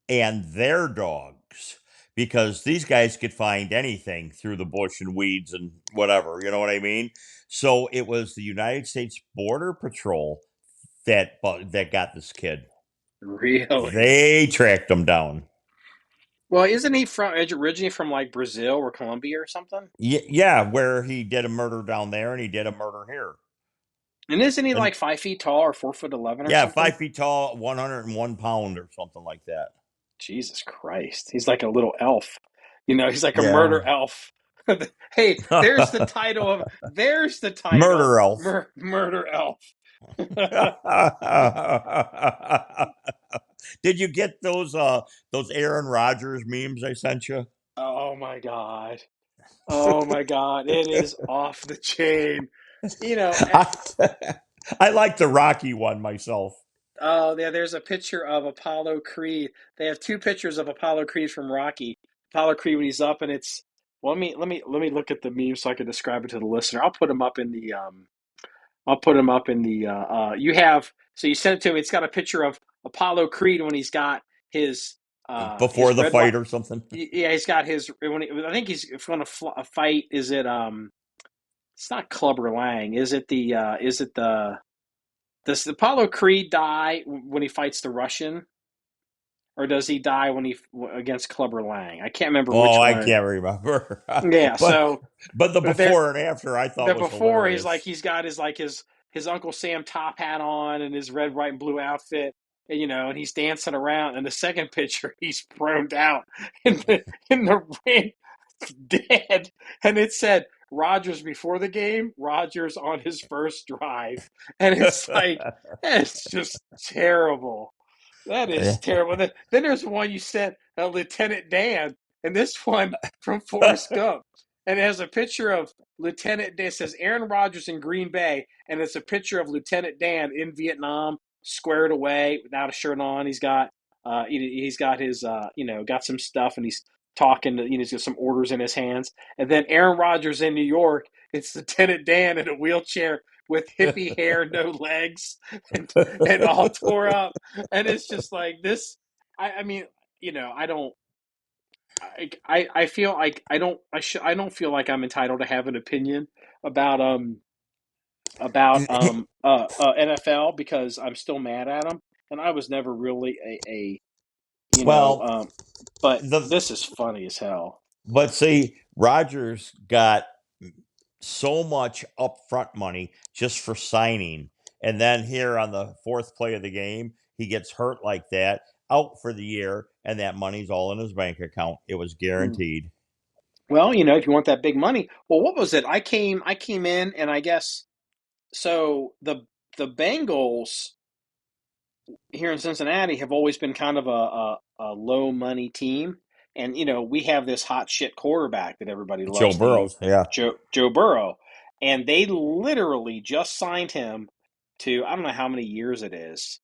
and their dogs because these guys could find anything through the bush and weeds and whatever, you know what I mean? So it was the United States Border Patrol that got this kid. Really? They tracked him down. Well, isn't he originally from like Brazil or Colombia or something? Yeah, where he did a murder down there and he did a murder here. And isn't he And like 5 feet tall or 4'11" or yeah, something? 5 feet tall, 101 pound or something like that. Jesus Christ. He's like a little elf. He's like a Yeah. murder elf. Hey, there's the title, Murder elf. Murder Elf. Did you get those Aaron Rodgers memes I sent you? Oh my God. Oh my God. It is off the chain. You know, I, I like the Rocky one myself. Oh, yeah, there's a picture of Apollo Creed. They have two pictures of Apollo Creed from Rocky. Apollo Creed when he's up, and it's well, let me look at the meme so I can describe it to the listener. I'll put them up in the I'll put them up in the you have so you sent it to me. It's got a picture of Apollo Creed when he's got Before his the red white. fight or something. Yeah, he's got his I think he's going to fight. Is it it's not Clubber Lang. Is it the does Apollo Creed die when he fights the Russian, or does he die when he against Clubber Lang? I can't remember Oh, which I one. can't remember. Yeah, but so but the there, before and after I thought the was before he's like hilarious. he's got his Uncle Sam top hat on and his red, white, and blue outfit, and he's dancing around. And the second picture, he's thrown out in the ring, dead, and it said Rodgers before the game, Rodgers on his first drive, and it's like it's just terrible. That is terrible. Then there's one you sent, Lieutenant Dan, and this one from Forrest Gump. And it has a picture of Lieutenant Dan. It says Aaron Rodgers in Green Bay, and it's a picture of Lieutenant Dan in Vietnam, squared away without a shirt on. He's got his got some stuff, and he's talking to he's got some orders in his hands. And then Aaron Rodgers in New York, it's Lieutenant Dan in a wheelchair with hippie hair, no legs, and all tore up. And it's just like this. I mean, I don't. I feel like I don't feel like I'm entitled to have an opinion about NFL because I'm still mad at them, and I was never really a you know well, but the this is funny as hell. but see, Rogers got so much upfront money just for signing, and then here on the fourth play of the game, he gets hurt like that, out for the year, and that money's all in his bank account. It was Hmm. guaranteed. Well, if you want that big money, well, what was it? I came in, and I guess so. The Bengals here in Cincinnati have always been kind of a low money team. And, we have this hot shit quarterback that everybody Joe loves to use, Burrows, yeah. Joe Burrow. And they literally just signed him to, I don't know how many years it is,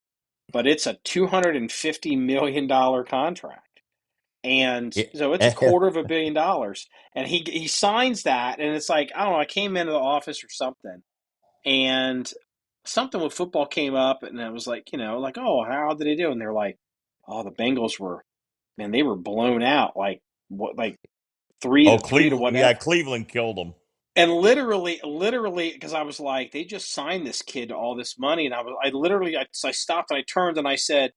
but it's a $250 million contract. And so it's a quarter of $1 billion. And he signs that, and it's like, I don't know, I came into the office or something, and something with football came up, and I was like, like, oh, how did they do? And they're like, oh, the Bengals were, man, they were blown out, like what, like Oh, three to Cleveland, yeah, whatever. Cleveland killed him. And literally, because I was like, they just signed this kid to all this money, and I stopped and I turned and I said,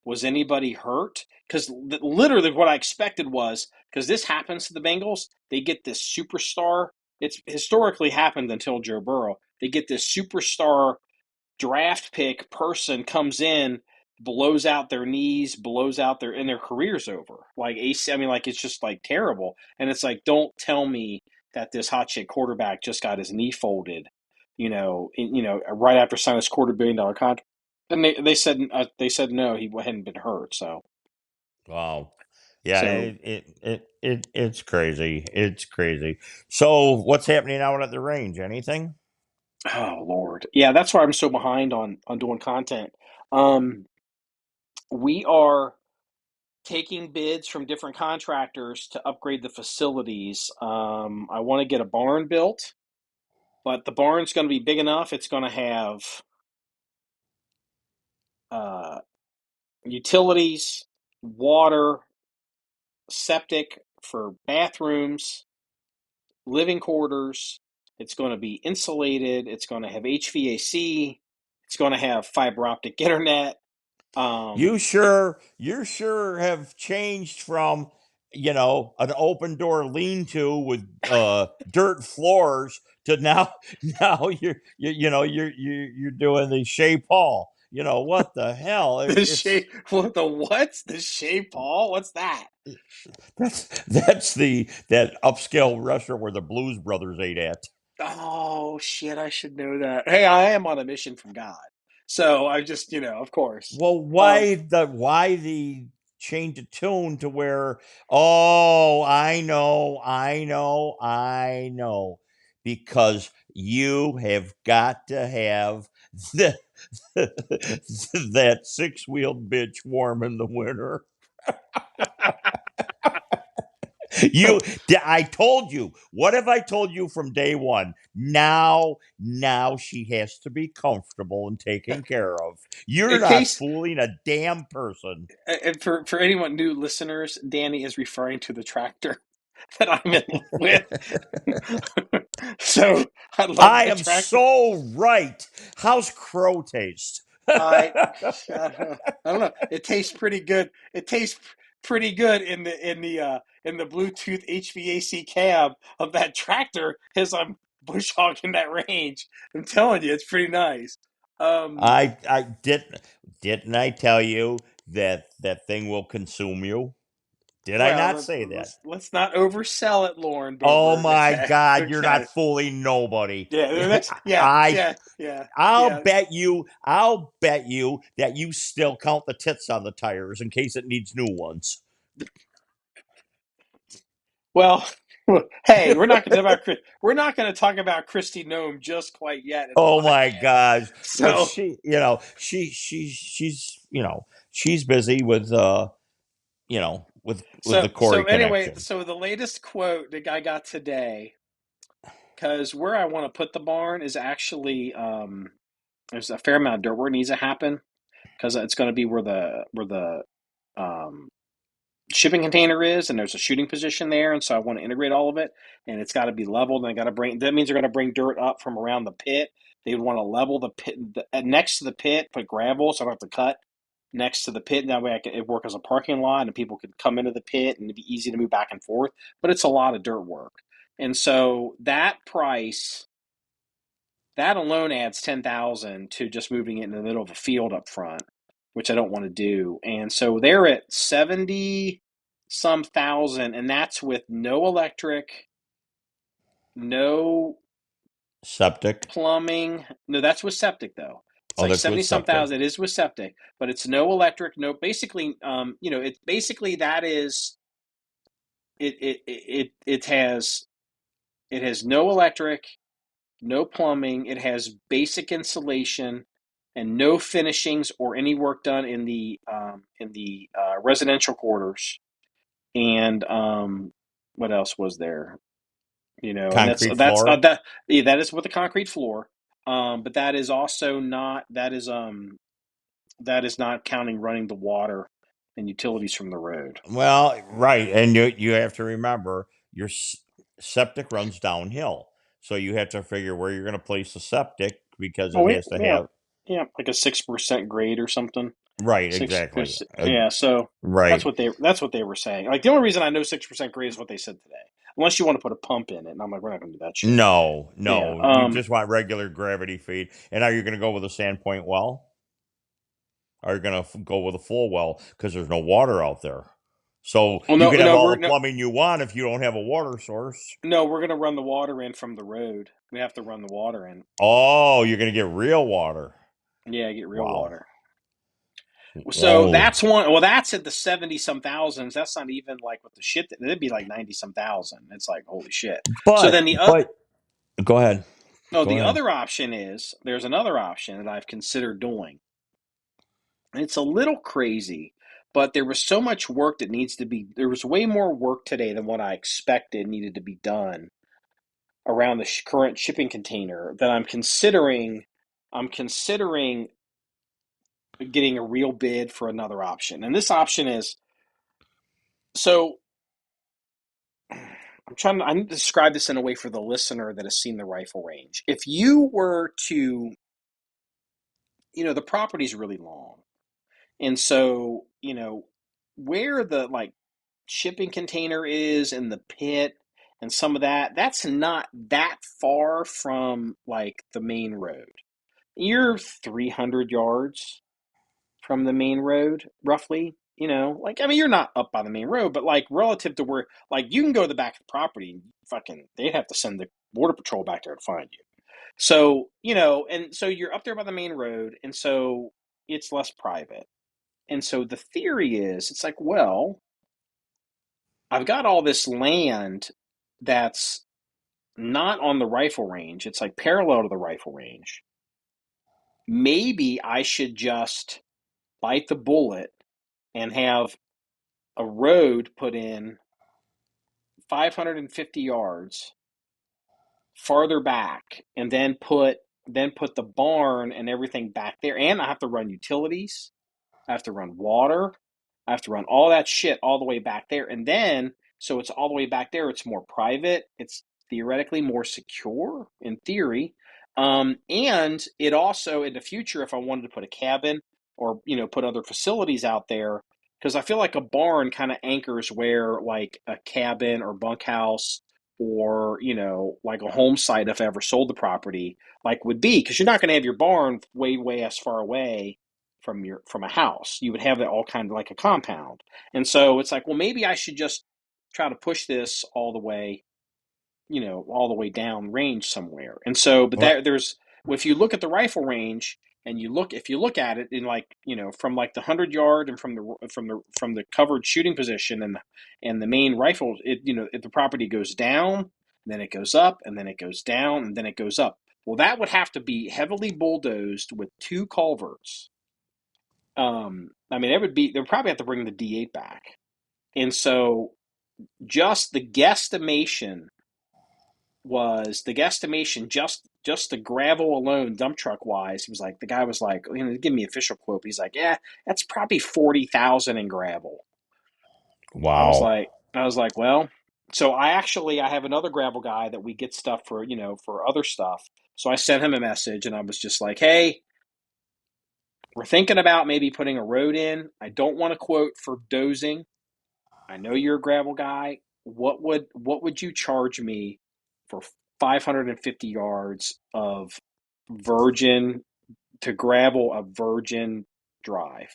was anybody hurt? Because literally, what I expected was because this happens to the Bengals, they get this superstar. It's historically happened until Joe Burrow. They get this superstar draft pick person comes in, blows out their knees, and their career's over. Like AC, I mean, like it's just like terrible. And it's like, don't tell me that this hot shit quarterback just got his knee folded, right after signing this $250 million contract. And they said no, he hadn't been hurt. So Wow. Yeah, So, it's crazy. It's crazy. So, what's happening out at the range? Anything? oh Lord, yeah, that's why I'm so behind on doing content. Um, we are taking bids from different contractors to upgrade the facilities. I want to get a barn built, but the barn's going to be big enough. It's going to have uh, utilities, water, septic for bathrooms, living quarters. It's going to be insulated. It's going to have HVAC. It's going to have fiber optic internet. You Um, sure have changed from, an open door lean-to with dirt floors to now now you're doing the Shea Paul. What the hell? the It's Shea, what the what's the Shea Paul? What's that? that's the that upscale restaurant where the Blues Brothers ate at. Oh shit, I should know that. Hey, I am on a mission from God. So I just, of course. Well, Um, why the change of tune to where, oh, I know, because you have got to have the, that six-wheeled bitch warm in the winter. I told you. What have I told you from day one? Now she has to be comfortable and taken care of. You're in not case fooling a damn person. and for anyone new listeners, Danny is referring to the tractor that I'm in with. So I love I that am tractor. so right. How's crow taste? I I don't know. It tastes pretty good. It tastes pretty good in the Bluetooth HVAC cab of that tractor as I'm bush hogging that range. I'm telling you, it's pretty nice. Um, I didn't I tell you that that thing will consume you? Did I not well, say that? let's not oversell it, Lauren Oh Boebert. my Okay, God, you're okay. not fooling nobody. Yeah, that's yeah, I yeah, yeah, I'll yeah. bet you that you still count the tits on the tires in case it needs new ones. Well, hey, we're not going to talk about Christy Nome just quite yet in the Oh my podcast. gosh. Well, So she's busy with with the so Corey anyway, connection. so the latest quote that I got today, because where I want to put the barn is actually there's a fair amount of dirt work needs to happen because it's going to be where the um, shipping container is, and there's a shooting position there, and so I want to integrate all of it, and it's got to be leveled, and I got to bring. That means they're going to bring dirt up from around the pit. They would want to level the pit next to the pit, put gravel, so I don't have to cut next to the pit. And that way, it work as a parking lot, and people could come into the pit, and it'd be easy to move back and forth. But it's a lot of dirt work, and so that price. That alone adds 10,000 to just moving it in the middle of a field up front, which I don't want to do. And so they're at 70 some thousand, and that's with no electric, no Septic. plumbing. No, that's with septic though. It's Oh, like that's with 70 some septic. thousand. It is with septic, but it's no electric, no basically it's basically that is it has no electric, no plumbing. It has basic insulation and no finishings or any work done in the residential quarters. And what else was there? And Concrete that's floor. that yeah, that is with a concrete floor. But that is also not that is not counting running the water and utilities from the road. Well, right, and you have to remember your septic runs downhill, so you have to figure where you're going to place the septic because Oh, it wait, has to yeah, have yeah, like a 6% grade or something. right, Six, exactly, yeah. So right. that's what they were saying. Like the only reason I know 6% grade is what they said today. Unless you want to put a pump in it, and I'm like, we're not going to do that shit. No, Yeah. no, you just want regular gravity feed. And are you going to go with a sandpoint well? Are you going to go with a full well because there's no water out there? So Well, you no, can have no, all we're the no, plumbing you want if you don't have a water source. no, we're going to run the water in from the road. We have to run the water in. Oh, you're going to get real water. Yeah, get real Wow. water. So Whoa. that's one. Well, that's at the 70 some thousands. That's not even like with the shit. It'd be like 90 some thousand. It's like holy shit. So then But go ahead. Go the ahead. other option is there's another option that I've considered doing. And it's a little crazy, but there was so much work that needs to be. There was way more work today than what I expected needed to be done around the current shipping container that I'm considering. I'm considering getting a real bid for another option, and this option is so. I need to describe this in a way for the listener that has seen the rifle range. If you were to, the property's really long. And so, where the like shipping container is and the pit and some of that, that's not that far from like the main road. You're 300 yards from the main road, roughly. Like, I mean, you're not up by the main road, but like relative to where, like, you can go to the back of the property and fucking, they'd have to send the border patrol back there to find you. So, and so you're up there by the main road, and so it's less private. And so the theory is, it's like, well, I've got all this land that's not on the rifle range. It's like parallel to the rifle range. Maybe I should just bite the bullet and have a road put in 550 yards farther back and then put the barn and everything back there. And I have to run utilities. I have to run water. I have to run all that shit all the way back there. And then, so it's all the way back there. It's more private. It's theoretically more secure in theory. And it also, in the future, if I wanted to put a cabin or, put other facilities out there, because I feel like a barn kind of anchors where like a cabin or bunkhouse or, like a home site, if I ever sold the property, like would be, because you're not going to have your barn way, way as far away from a house. You would have that all kind of like a compound. And so it's like, well, maybe I should just try to push this all the way down range somewhere. And so, but Well, if you look at the rifle range and if you look at it in like, from like the 100 yard and from the covered shooting position and the main rifle, if the property goes down, then it goes up, and then it goes down, and then it goes up. Well, that would have to be heavily bulldozed with two culverts. I mean, they'd probably have to bring the D8 back. And so just just the gravel alone, dump truck wise, it was like, the guy was like, give me official quote. He's like, yeah, that's probably 40,000 in gravel. I was wow. like, well, so I have another gravel guy that we get stuff for other stuff. So I sent him a message and I was just like, hey, we're thinking about maybe putting a road in. I don't want to quote for dozing. I know you're a gravel guy. What would you charge me for 550 yards of virgin to gravel a virgin drive?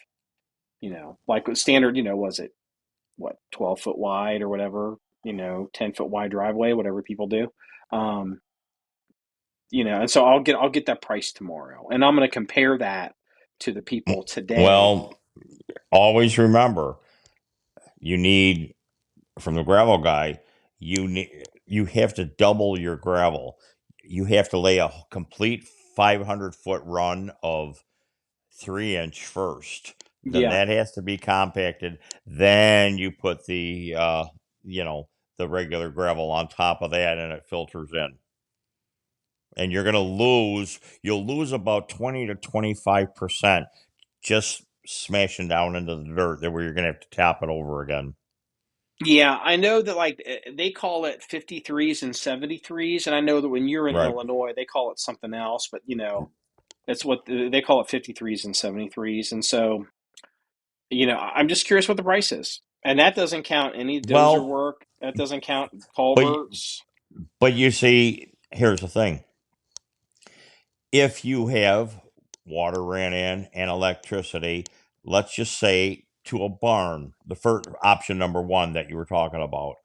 Like standard, was it what 12-foot wide or whatever, 10-foot wide driveway, whatever people do. Um, and so I'll get that price tomorrow, and I'm going to compare that to the people today. Well, always remember, you need from the gravel guy, you have to double your gravel. You have to lay a complete 500-foot run of 3-inch first. Then Yeah. that has to be compacted. Then you put you know, the regular gravel on top of that, and it filters in. And you'll lose about 20 to 25% just smashing down into the dirt there where you're going to have to tap it over again. Yeah, I know that like they call it 53s and 73s, and I know that when you're in Right. Illinois, they call it something else, but that's what they call it, 53s and 73s. And so, I'm just curious what the price is. And that doesn't count any dozer Well, work. That doesn't count but culverts. you see, here's the thing. If you have water ran in and electricity, let's just say to a barn, the first option number one that you were talking about.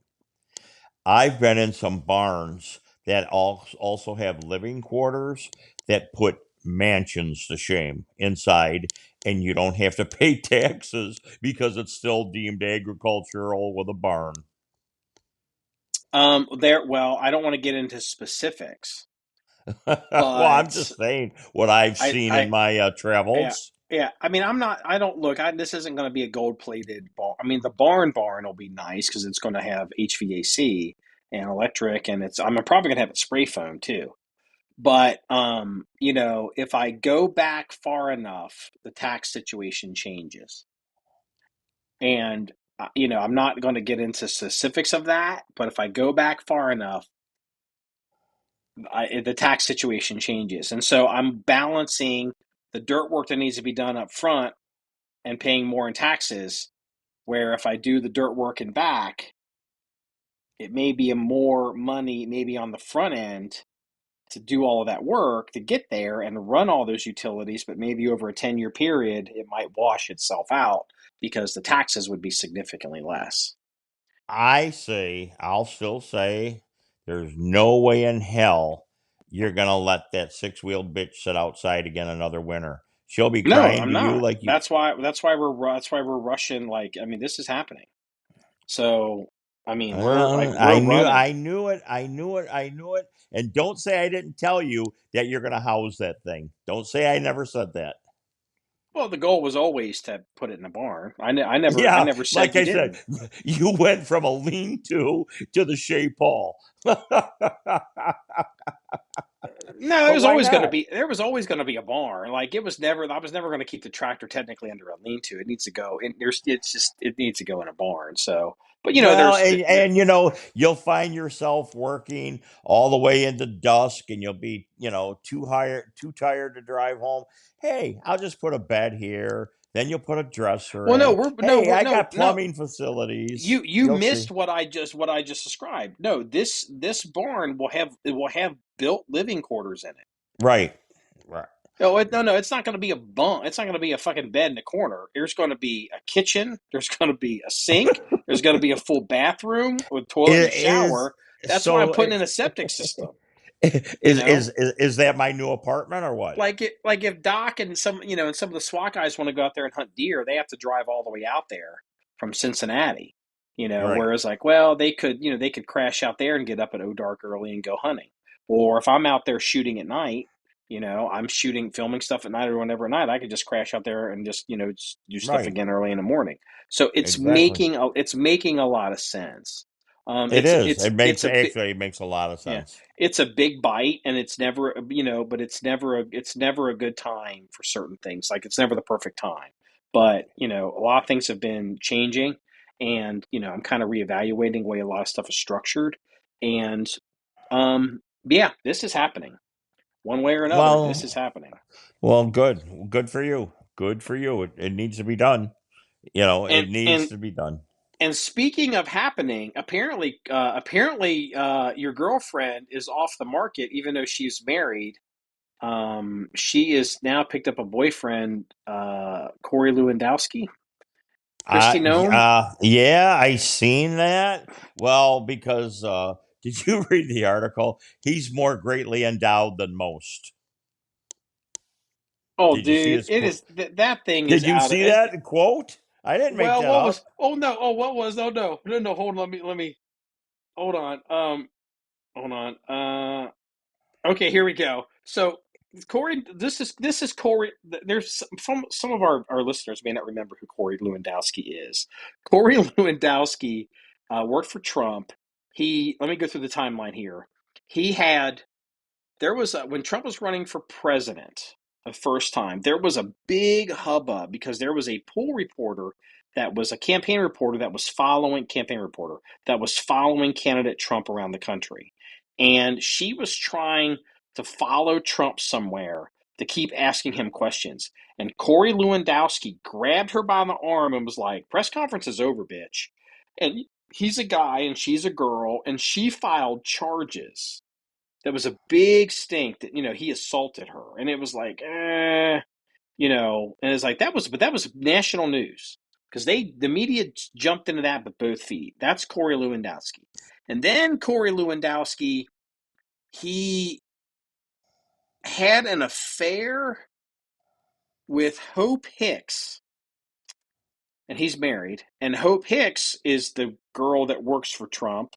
I've been in some barns that also have living quarters that put mansions to shame inside, and you don't have to pay taxes because it's still deemed agricultural with a barn. Well, I don't want to get into specifics, Well, I'm but just saying what I've seen in I my yeah, travels. yeah. I mean, I don't look. This isn't going to be a gold plated barn. I mean, the barn will be nice because it's going to have HVAC and electric, and I'm probably going to have it spray foam too. But if I go back far enough, the tax situation changes, and I'm not going to get into specifics of that. But if I go back far enough, the tax situation changes, and so I'm balancing the dirt work that needs to be done up front and paying more in taxes. Where if I do the dirt work and back, it may be a more money maybe on the front end to do all of that work to get there and run all those utilities, but maybe over a 10-year period, it might wash itself out because the taxes would be significantly less. I'll still say, there's no way in hell you're gonna let that six-wheeled bitch sit outside again another winter. She'll be No, crying I'm to you not. like you. That's why we're rushing. Like, I mean, this is happening. So, I mean, Well, we're running. I knew it. And don't say I didn't tell you that you're gonna house that thing. Don't say I never said that. Well, the goal was always to put it in a barn. I Yeah, never said like you I said, didn't. you went from a lean-to to the Shea Paul. No, But why not? there was always going to be a barn. Like, I was never going to keep the tractor technically under a lean-to. It needs to go in it needs to go in a barn. So, but Well, and you'll find yourself working all the way into dusk, and you'll be, too tired to drive home. Hey, I'll just put a bed here. Then you'll put a dresser well, no, in. we're no, Hey, we're I no, got no. plumbing facilities. You You'll see. missed what I just described. No, this barn will have built living quarters in it. Right. Right. No, it's not going to be a bunk. It's not going to be a fucking bed in the corner. There's going to be a kitchen. There's going to be a sink. There's going to be a full bathroom with toilet and a It is shower. That's why I'm so. putting in a septic system. You Is know, that my new apartment or what? like if Doc and some of the SWAT guys want to go out there and hunt deer, they have to drive all the way out there from Cincinnati. Right. Whereas like, well, they could crash out there and get up at dark early and go hunting. Or if I'm out there shooting at night, I'm filming stuff at night or whenever at night, I could just crash out there and just do stuff Right. again early in the morning. So Exactly. it's making a lot of sense. It is. It makes a lot of Yeah, sense. it's a big bite, and it's never, but it's never a good time for certain things. Like, it's never the perfect time. But a lot of things have been changing, and I'm kind of reevaluating the way a lot of stuff is structured, and yeah, this is happening one way or another. This is Well, happening, good for you. Good for you. It needs to be done. and It needs and to be done. and speaking of happening, apparently, your girlfriend is off the market, even though she's married. She is now picked up a boyfriend, Corey Lewandowski. Christy Nome. Yeah, I seen that. Well, because did you read the article? He's more greatly endowed than most. Oh, Did you see dude, his it quote? is that thing is Did you out of see it. that quote? I didn't make Well, that what was? up. Oh no! Oh, what was? Oh no! No, no! Hold on. Let me. Hold on. Hold on. Okay, here we go. So Corey, this is Corey. There's some of our listeners may not remember who Corey Lewandowski is. Corey Lewandowski worked for Trump. Let me go through the timeline here. He had there was when Trump was running for president the first time, there was a big hubbub because there was a poll reporter that was a campaign reporter that was following candidate Trump around the country. And she was trying to follow Trump somewhere to keep asking him questions. And Corey Lewandowski grabbed her by the arm and was like, "Press conference is over, bitch." And he's a guy and she's a girl, and she filed charges. That was a big stink that he assaulted her, and it was like, and it's like that was national news because the media jumped into that with both feet. That's Corey Lewandowski, and then Corey Lewandowski, he had an affair with Hope Hicks, and he's married. And Hope Hicks is the girl that works for Trump,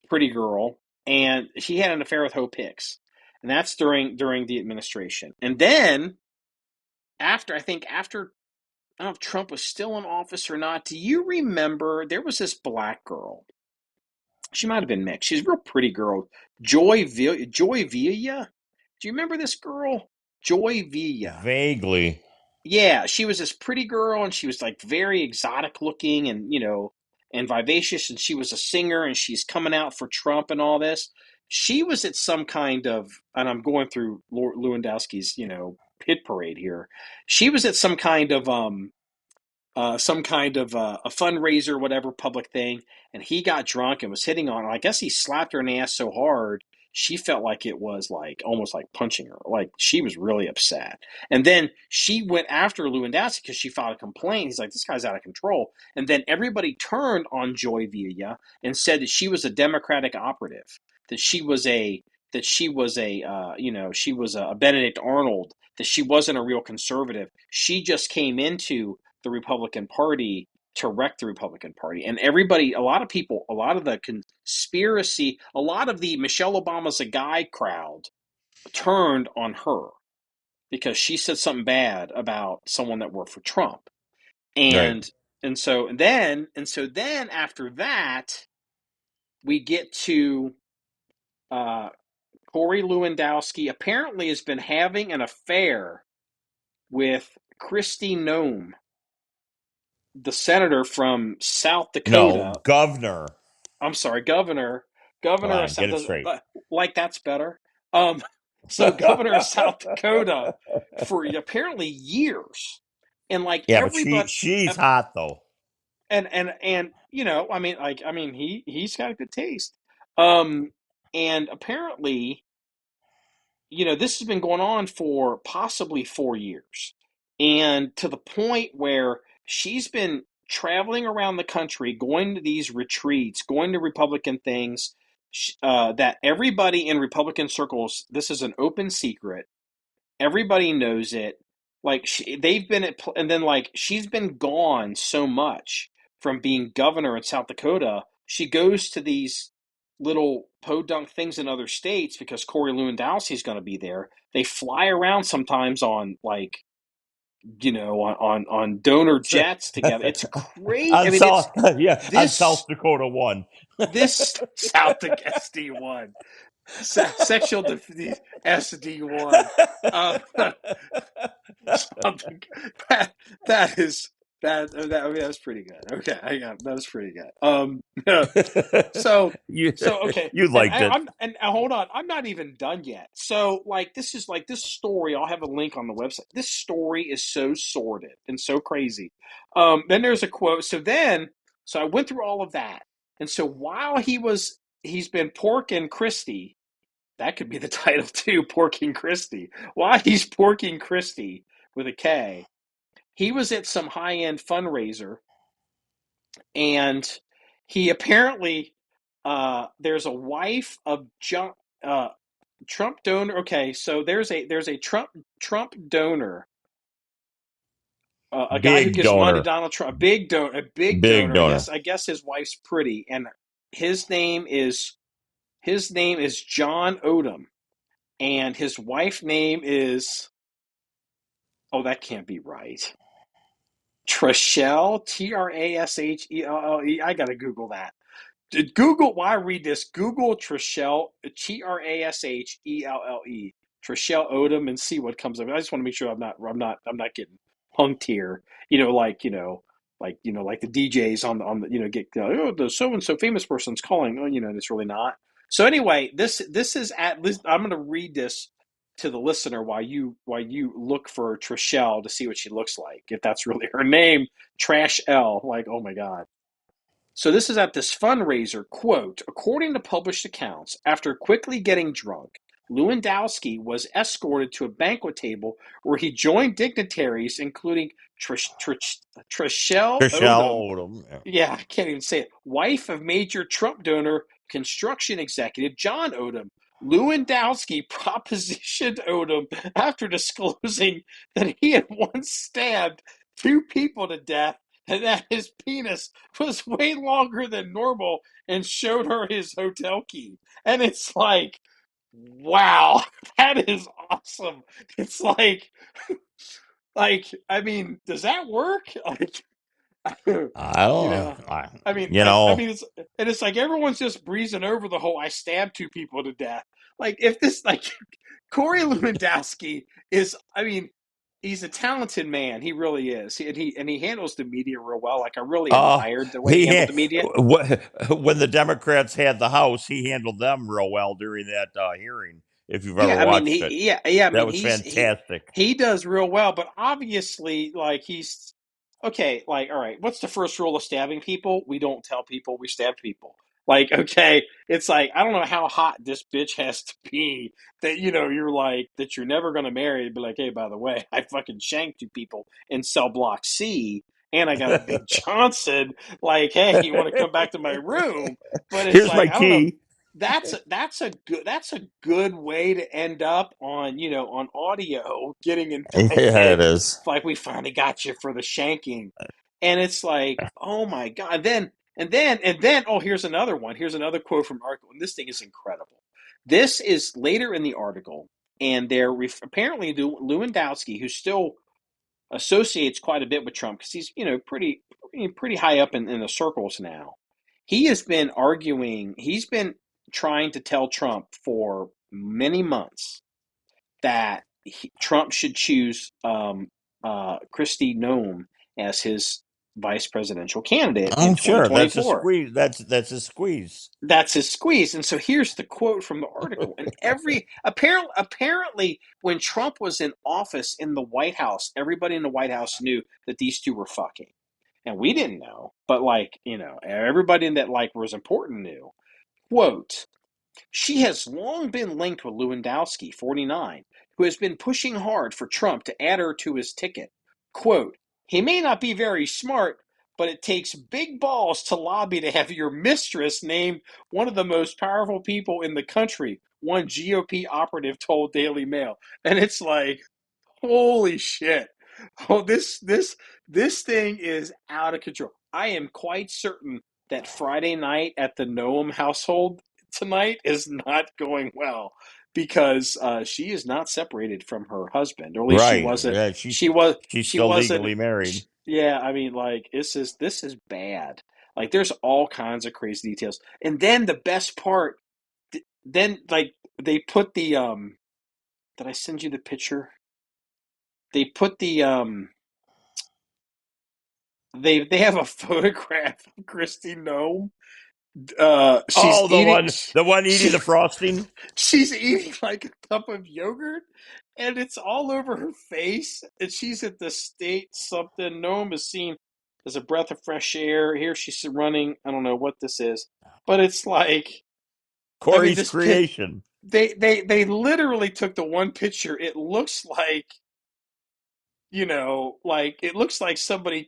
pretty girl, and he had an affair with Hope Hicks, and that's during the administration. And then after I don't know if Trump was still in office or not. Do you remember there was this black girl? She might have been mixed. She's a real pretty girl, Joy Villa. Do you remember this girl, Joy Villa? Vaguely. Yeah, she was this pretty girl, and she was like very exotic looking, and and vivacious, and she was a singer, and she's coming out for Trump and all this. She was at some kind of, and I'm going through Lewandowski's hit parade here. She was at some kind of a fundraiser, whatever public thing, and he got drunk and was hitting on her. I guess he slapped her in the ass so hard she felt like it was like almost like punching her. Like she was really upset. And then she went after Lewandowski because she filed a complaint. He's like, this guy's out of control. And then everybody turned on Joy Villa and said that she was a Democratic operative, that she was a Benedict Arnold, that she wasn't a real conservative. She just came into the Republican Party to wreck the Republican Party. And everybody, a lot of people, a lot of the conspiracy, a lot of the Michelle Obama's a guy crowd turned on her because she said something bad about someone that worked for Trump. Right. And so then after that, we get to Corey Lewandowski apparently has been having an affair with Kristi Noem, the senator from South No, Dakota. governor. I'm sorry, Come governor of on, South. get it straight. Like that's better. Um, so governor of South Dakota for apparently years, and like Yeah, but everybody, she's hot though. and he's got good taste. Um, and apparently, this has been going on for possibly 4 years. And to the point where she's been traveling around the country, going to these retreats, going to Republican things, that everybody in Republican circles, this is an open secret. Everybody knows it. Like they've been and then like she's been gone so much from being governor in South Dakota. She goes to these little podunk things in other states because Corey Lewandowski is going to be there. They fly around sometimes on like on donor jets together. It's great. I on mean, it's South this Dakota one. this South SD1 sexual SD1. Uh, something that is that I mean, that's pretty good. Okay, that was pretty good. So you okay, you and liked it. hold on, I'm not even done yet. So this is like this story. I'll have a link on the website. This story is so sordid and so crazy. Then there's a quote. So I went through all of that, and so while he's been porking Christie. That could be the title too, Porking Christie. While he's porking Christie with a K, he was at some high-end fundraiser, and he apparently there's a wife of Trump donor. Okay, so there's a Trump donor, a guy who Big gives money to donor. Donald Trump, a big Big donor. donor. I guess his wife's pretty, and his name is John Odom, and his wife name is, oh, that can't be right. Trashelle, Trashelle. I gotta Google that. Google, while I read this, Google Trashelle, Trashelle. Trashelle Odom, and see what comes up. I just want to make sure I'm not getting punked here. Like the DJs on the get oh, the so and so famous person's calling. Oh, and it's really not. So anyway, this is at least I'm going to read this to the listener while you look for Trashelle to see what she looks like, if that's really her name. Trash L, like, oh my God. So this is at this fundraiser, quote, according to published accounts, after quickly getting drunk, Lewandowski was escorted to a banquet table where he joined dignitaries, including Trishelle Michelle Odom. Odom. Yeah. Yeah, I can't even say it. Wife of major Trump donor, construction executive John Odom. Lewandowski propositioned Odom after disclosing that he had once stabbed two people to death and that his penis was way longer than normal and showed her his hotel key. And it's like, wow, that is awesome. It's I mean, does that work? I You don't. know, I mean, You I know. mean, it's like everyone's just breezing over the whole "I stabbed two people to death." Like, if this, like, Corey Lewandowski is, I mean, he's a talented man. He really is, and he handles the media real well. Like, I really Uh, admired the way he he handled had the media. when the Democrats had the House, he handled them real well during that hearing. If you've ever Yeah, I mean, watched it, yeah. I that mean, was he's fantastic. he does real well, but obviously, like, he's okay. Like, all right, what's the first rule of stabbing people? We don't tell people we stabbed people. Like, okay, it's like I don't know how hot this bitch has to be that you're like that you're never gonna marry. Be like, hey, by the way, I fucking shanked two people in cell block C, and I got a big Johnson. Like, hey, you want to come back to my room? But it's Here's like my I don't know, key. that's a good way to end up on on audio getting Yeah, indicted. it is. It's like we finally got you for the shanking, and it's like, oh my god. And then oh, here's another one. Here's another quote from the article, and this thing is incredible. This is later in the article, and apparently Lewandowski, who still associates quite a bit with Trump because he's pretty high up in the circles now. He has been arguing. He's been trying to tell Trump for many months that Trump should choose Kristi Noem as his vice presidential candidate in I'm sure that's a 2024. squeeze. That's a squeeze. That's his squeeze. And so here's the quote from the article. And apparently when Trump was in office in the White House, everybody in the White House knew that these two were fucking. And we didn't know, but everybody in that was important knew. Quote, she has long been linked with Lewandowski, 49, who has been pushing hard for Trump to add her to his ticket. Quote, he may not be very smart, but it takes big balls to lobby to have your mistress named one of the most powerful people in the country, one GOP operative told Daily Mail. And it's like, holy shit. Oh, this thing is out of control. I am quite certain that Friday night at the Noam household tonight is not going well because she is not separated from her husband, or at least she Right. wasn't. Yeah, she's She still wasn't. legally married. Yeah, I mean, like this is bad. Like, there's all kinds of crazy details, and then the best part, then like they put the Did I send you the picture? They put the they have a photograph of Christy Nome. She's Oh, eating the one eating she the frosting. she's eating like a cup of yogurt, and it's all over her face. And she's at the state something. Nome is seen as a breath of fresh air. Here she's running. I don't know what this is, but it's like, I mean, Corey's this pit. creation. They literally took the one picture. It looks like like it looks like somebody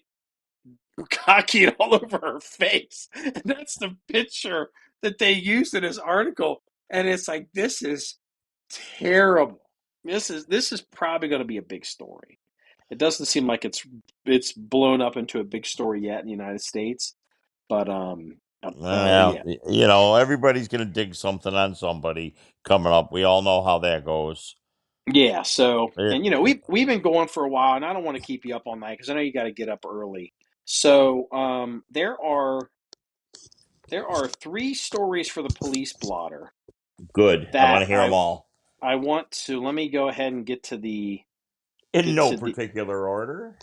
cocky all over her face. And that's the picture that they used in his article. And it's like, this is terrible. This is probably going to be a big story. It doesn't seem like it's blown up into a big story yet in the United States, but Well, yeah, everybody's gonna dig something on somebody coming up. We all know how that goes. yeah. So, It, and we've been going for a while, and I don't want to keep you up all night because I know you got to get up early. So, there are three stories for the police blotter good. I want that to hear them all I want to. Let me go ahead and get to the in get no to the particular order.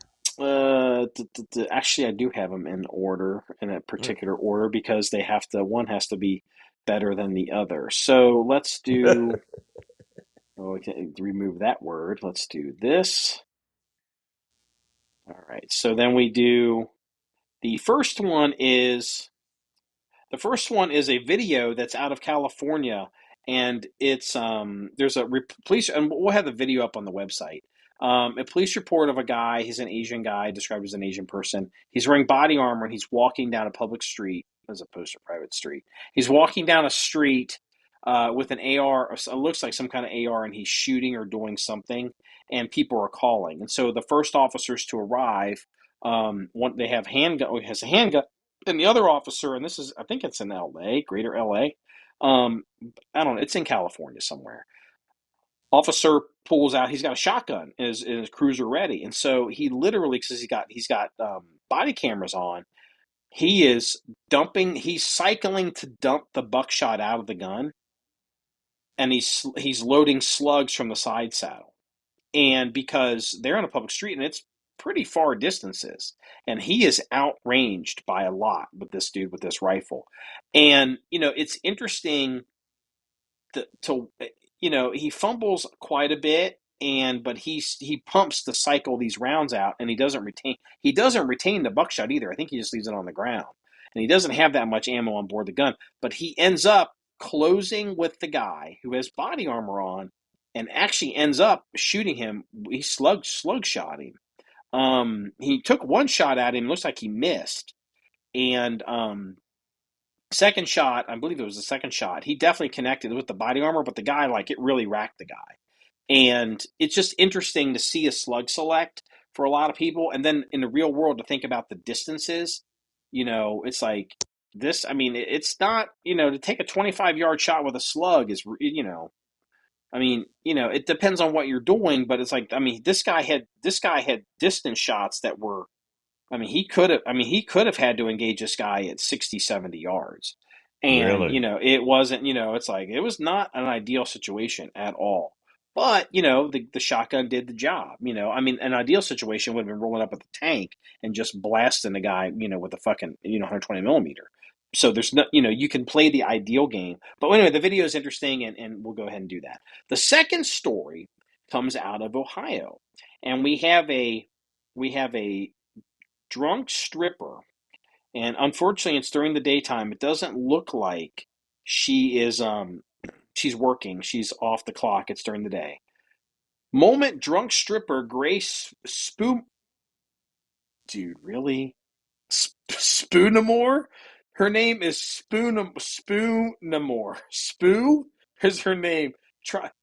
actually, I do have them in order, in a Mm. particular order, because one has to be better than the other. So let's do, oh, we can remove that word. Let's do this. All right. So then we do, the first one is The first one is a video that's out of California, and it's there's a police, and we'll have the video up on the website. A police report of a guy. He's an Asian guy, described as an Asian person. He's wearing body armor, and he's walking down a public street as opposed to a private street. He's walking down a street with an AR. It looks like some kind of AR, and he's shooting or doing something, and people are calling. And so the first officers to arrive, they have handgun. Oh, he has a handgun, and the other officer, and this is, I think it's in L.A., Greater L.A. I don't know. It's in California somewhere. Officer pulls out. He's got a shotgun in his cruiser ready, and so he literally, because he's got body cameras on. He is dumping. He's cycling to dump the buckshot out of the gun, and he's loading slugs from the side saddle. And because they're on a public street and it's pretty far distances, and he is outranged by a lot with this dude with this rifle. And it's interesting to he fumbles quite a bit, but he pumps to cycle these rounds out, and he doesn't retain the buckshot either. I think he just leaves it on the ground, and he doesn't have that much ammo on board the gun. But he ends up closing with the guy who has body armor on, and actually ends up shooting him. He slug shot him. He took one shot at him. Looks like he missed, and second shot, I believe it was the second shot, he definitely connected with the body armor, but the guy, like, it really racked the guy. And it's just interesting to see a slug select for a lot of people. And then in the real world, to think about the distances, it's like this. I mean, it's not, to take a 25-yard shot with a slug is, it depends on what you're doing, but it's like, this guy had distance shots that were, he could have had to engage this guy at 60, 70 yards. And, Really? it wasn't, it's like, it was not an ideal situation at all. But, the shotgun did the job. An ideal situation would have been rolling up at the tank and just blasting the guy, with a fucking, 120 millimeter. So there's no, you can play the ideal game. But anyway, the video is interesting, and we'll go ahead and do that. The second story comes out of Ohio, and we have a drunk stripper, and unfortunately it's during the daytime. It doesn't look like she's working. She's off the clock. It's during the day. Moment drunk stripper Grace Spoon. Dude, really? Spoonamore? Her name is Spoonamore. Spoo is her name.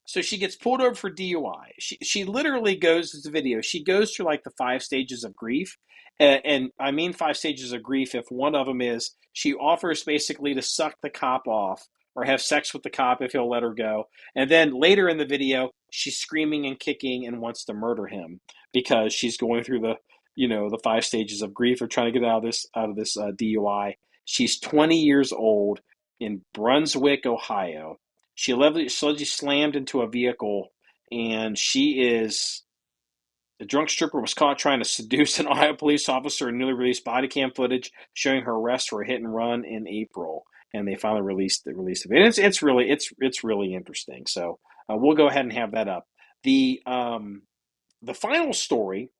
So she gets pulled over for DUI. She literally goes, it's a video, she goes through like the 5 stages of grief. And I mean 5 stages of grief if one of them is she offers basically to suck the cop off or have sex with the cop if he'll let her go. And then later in the video, she's screaming and kicking and wants to murder him because she's going through the 5 stages of grief of trying to get out of this DUI. She's 20 years old in Brunswick, Ohio. She allegedly slammed into a vehicle, and the drunk stripper was caught trying to seduce an Ohio police officer in newly released body cam footage showing her arrest for a hit and run in April. And they finally released the video. It's really interesting. So we'll go ahead and have that up. The final story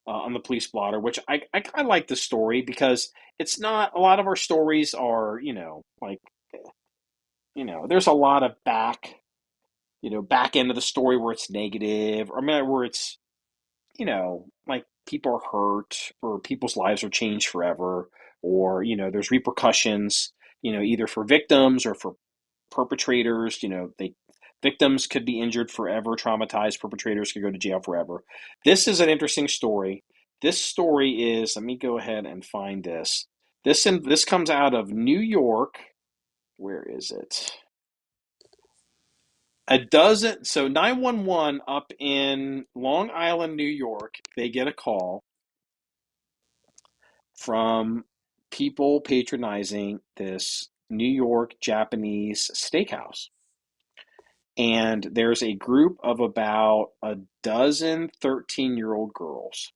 on the police blotter, which I kind of like the story because it's not, a lot of our stories are, there's a lot of back end of the story where it's negative, or where it's, like people are hurt or people's lives are changed forever, or, there's repercussions, either for victims or for perpetrators. Victims could be injured forever, traumatized. Perpetrators could go to jail forever. This is an interesting story. This story is, let me go ahead and find this. This comes out of New York. Where is it? So 911 up in Long Island, New York, they get a call from people patronizing this New York Japanese steakhouse. And there's a group of about a dozen 13-year-old girls.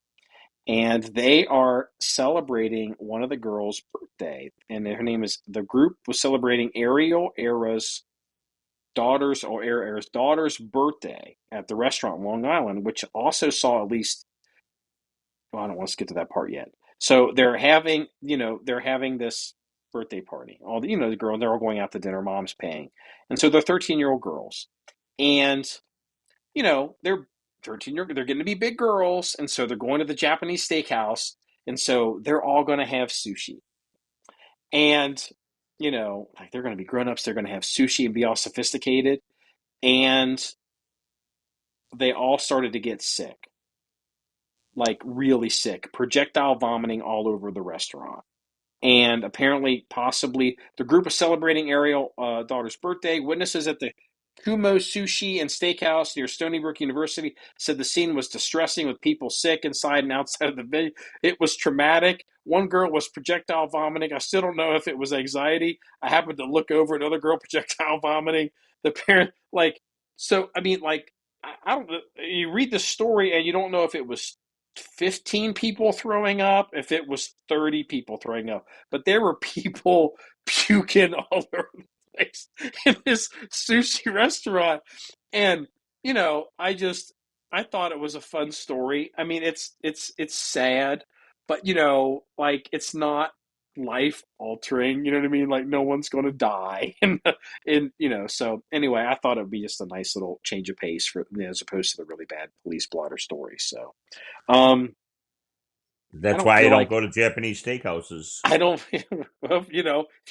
And they are celebrating one of the girls' birthday. And the group was celebrating Ariel Era's daughter's birthday at the restaurant in Long Island, which also saw at least, well, I don't want to get to that part yet. So they're having this birthday party. All the girls, they're all going out to dinner, mom's paying. And so they're 13-year-old girls. And, they're 13-year-old, they're getting to be big girls. And so they're going to the Japanese steakhouse. And so they're all going to have sushi. And like they're going to be grown-ups, they're going to have sushi and be all sophisticated, and they all started to get sick, like really sick, projectile vomiting all over the restaurant. And apparently, possibly, the group was celebrating Ariel' daughter's birthday. Witnesses at the Kumo Sushi and Steakhouse near Stony Brook University said the scene was distressing with people sick inside and outside of the venue. It was traumatic. One girl was projectile vomiting. I still don't know if it was anxiety. I happened to look over another girl projectile vomiting. The parent, like, so, I mean, like, I don't, you read the story and you don't know if it was 15 people throwing up, if it was 30 people throwing up, but there were people puking all over the place in this sushi restaurant. And I thought it was a fun story. I mean, it's sad, but like it's not life altering. You know what I mean? Like no one's going to die, and so anyway, I thought it would be just a nice little change of pace for as opposed to the really bad police blotter story. So, um, I That's don't why I feel don't like go to Japanese steakhouses. I don't. Well, if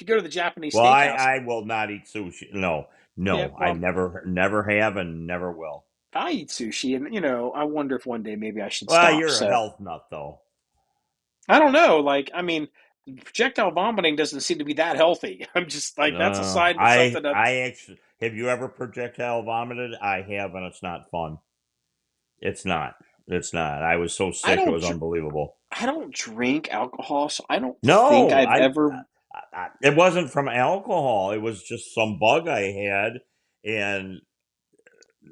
you go to the Japanese Well, steakhouse, I will not eat sushi. No, yeah, no, I well, never have and never will. I eat sushi, and I wonder if one day maybe I should Well, stop. you're a So health nut, though. I don't know. Like, I mean, projectile vomiting doesn't seem to be that healthy. I'm just like that's a sign that something that I actually have you ever projectile vomited? I have, and it's not fun. It's not. It's not. I was so I sick; it don't. was unbelievable. I don't drink alcohol, so I don't think No, I've ever. it wasn't from alcohol. It was just some bug I had, and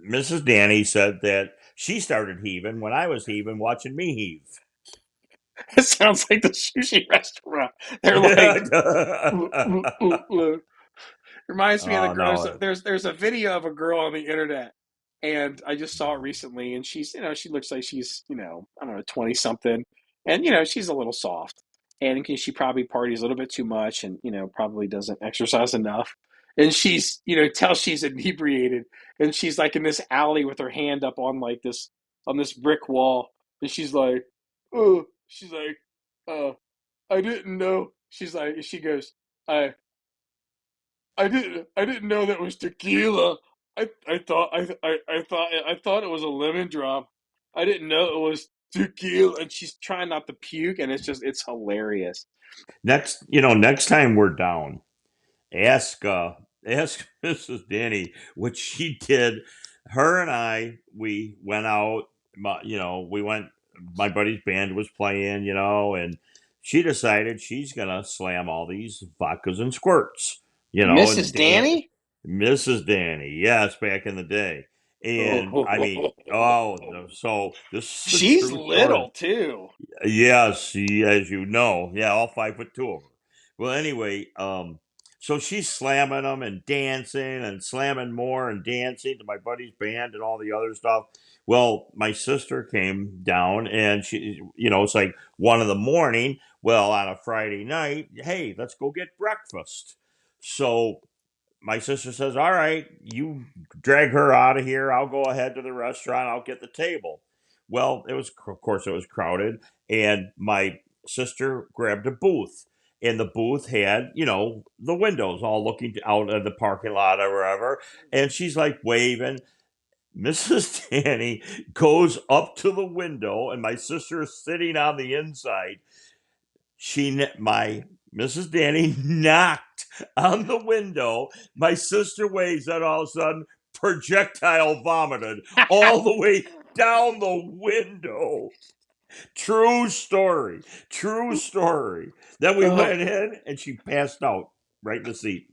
Mrs. Danny said that she started heaving when I was heaving, watching me heave. It sounds like the sushi restaurant. They're like, "Ooh, ooh, ooh, ooh." Reminds me of the Oh girl. no! There's a video of a girl on the internet, and I just saw it recently. And she's she looks like she's I don't know 20 something, and she's a little soft, and she probably parties a little bit too much, and probably doesn't exercise enough. And she's tells she's inebriated, and she's like in this alley with her hand up on this brick wall, and she's like, oh, uh, I didn't know. She goes, I I didn't know that was tequila. I thought it was a lemon drop. I didn't know it was tequila. And she's trying not to puke, and it's hilarious. Next time we're down, ask ask Mrs. Danny what she did. Her and I, we went out. We went. My buddy's band was playing, and she decided she's gonna slam all these vodkas and squirts, and Mrs. Danny? Mrs. Danny, yes, back in the day. And I mean, oh, no, so this is a She's true story. little too. Yes, as you know, yeah, all 5'2" of her. Well, anyway, so she's slamming them and dancing and slamming more and dancing to my buddy's band and all the other stuff. Well, my sister came down and it's like 1 in the morning. Well, on a Friday night, hey, let's go get breakfast. So my sister says, all right, you drag her out of here. I'll go ahead to the restaurant. I'll get the table. Well, of course, it was crowded. And my sister grabbed a booth. And the booth had, the windows all looking out at the parking lot or wherever. And she's like waving. Mrs. Danny goes up to the window, and my sister is sitting on the inside. My Mrs. Danny knocked on the window. My sister waves, and all of a sudden, projectile vomited all the way down the window. True story. True story. Then we Oh, went in, and she passed out right in the seat.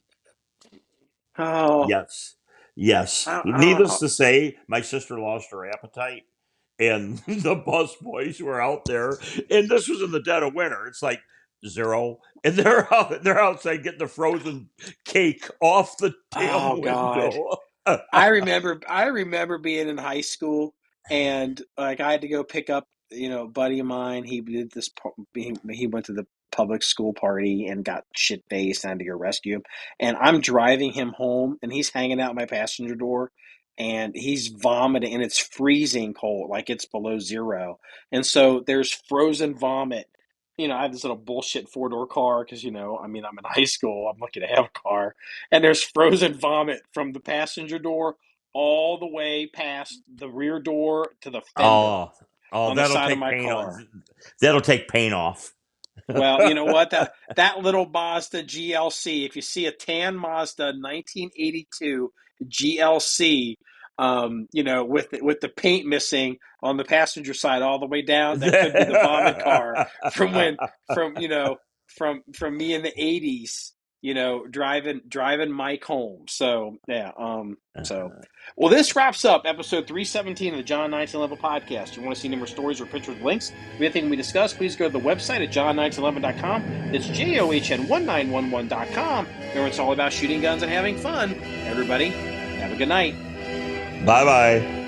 oh, Yes. Yes. I Needless to say, my sister lost her appetite. And the bus boys were out there, and this was in the dead of winter. It's like 0, and they're outside getting the frozen cake off the damn oh God. window. I remember being in high school, and like I had to go pick up, a buddy of mine. He did this. He went to the public school party and got shit faced, and I had to go rescue him. And I'm driving him home, and he's hanging out my passenger door, and he's vomiting, and it's freezing cold, like it's below zero. And so there's frozen vomit I have this little bullshit 4-door car because, I'm in high school. I'm lucky to have a car. And there's frozen vomit from the passenger door all the way past the rear door to the fender Oh, on the that'll side of take my paint off. car. That'll take paint off. Well, you know what? That little Mazda GLC, if you see a tan Mazda 1982 GLC, with the paint missing on the passenger side all the way down, that could be the vomit car from when from you know from me in the 80s, driving Mike home. So yeah, well, this wraps up episode 317 of the John 1911 podcast. You want to see numerous stories or pictures, links of anything we discussed, please go to the website at john1911.com. It's JOHN1911.com. Remember, it's all about shooting guns and having fun. Everybody, have a good night. Bye-bye.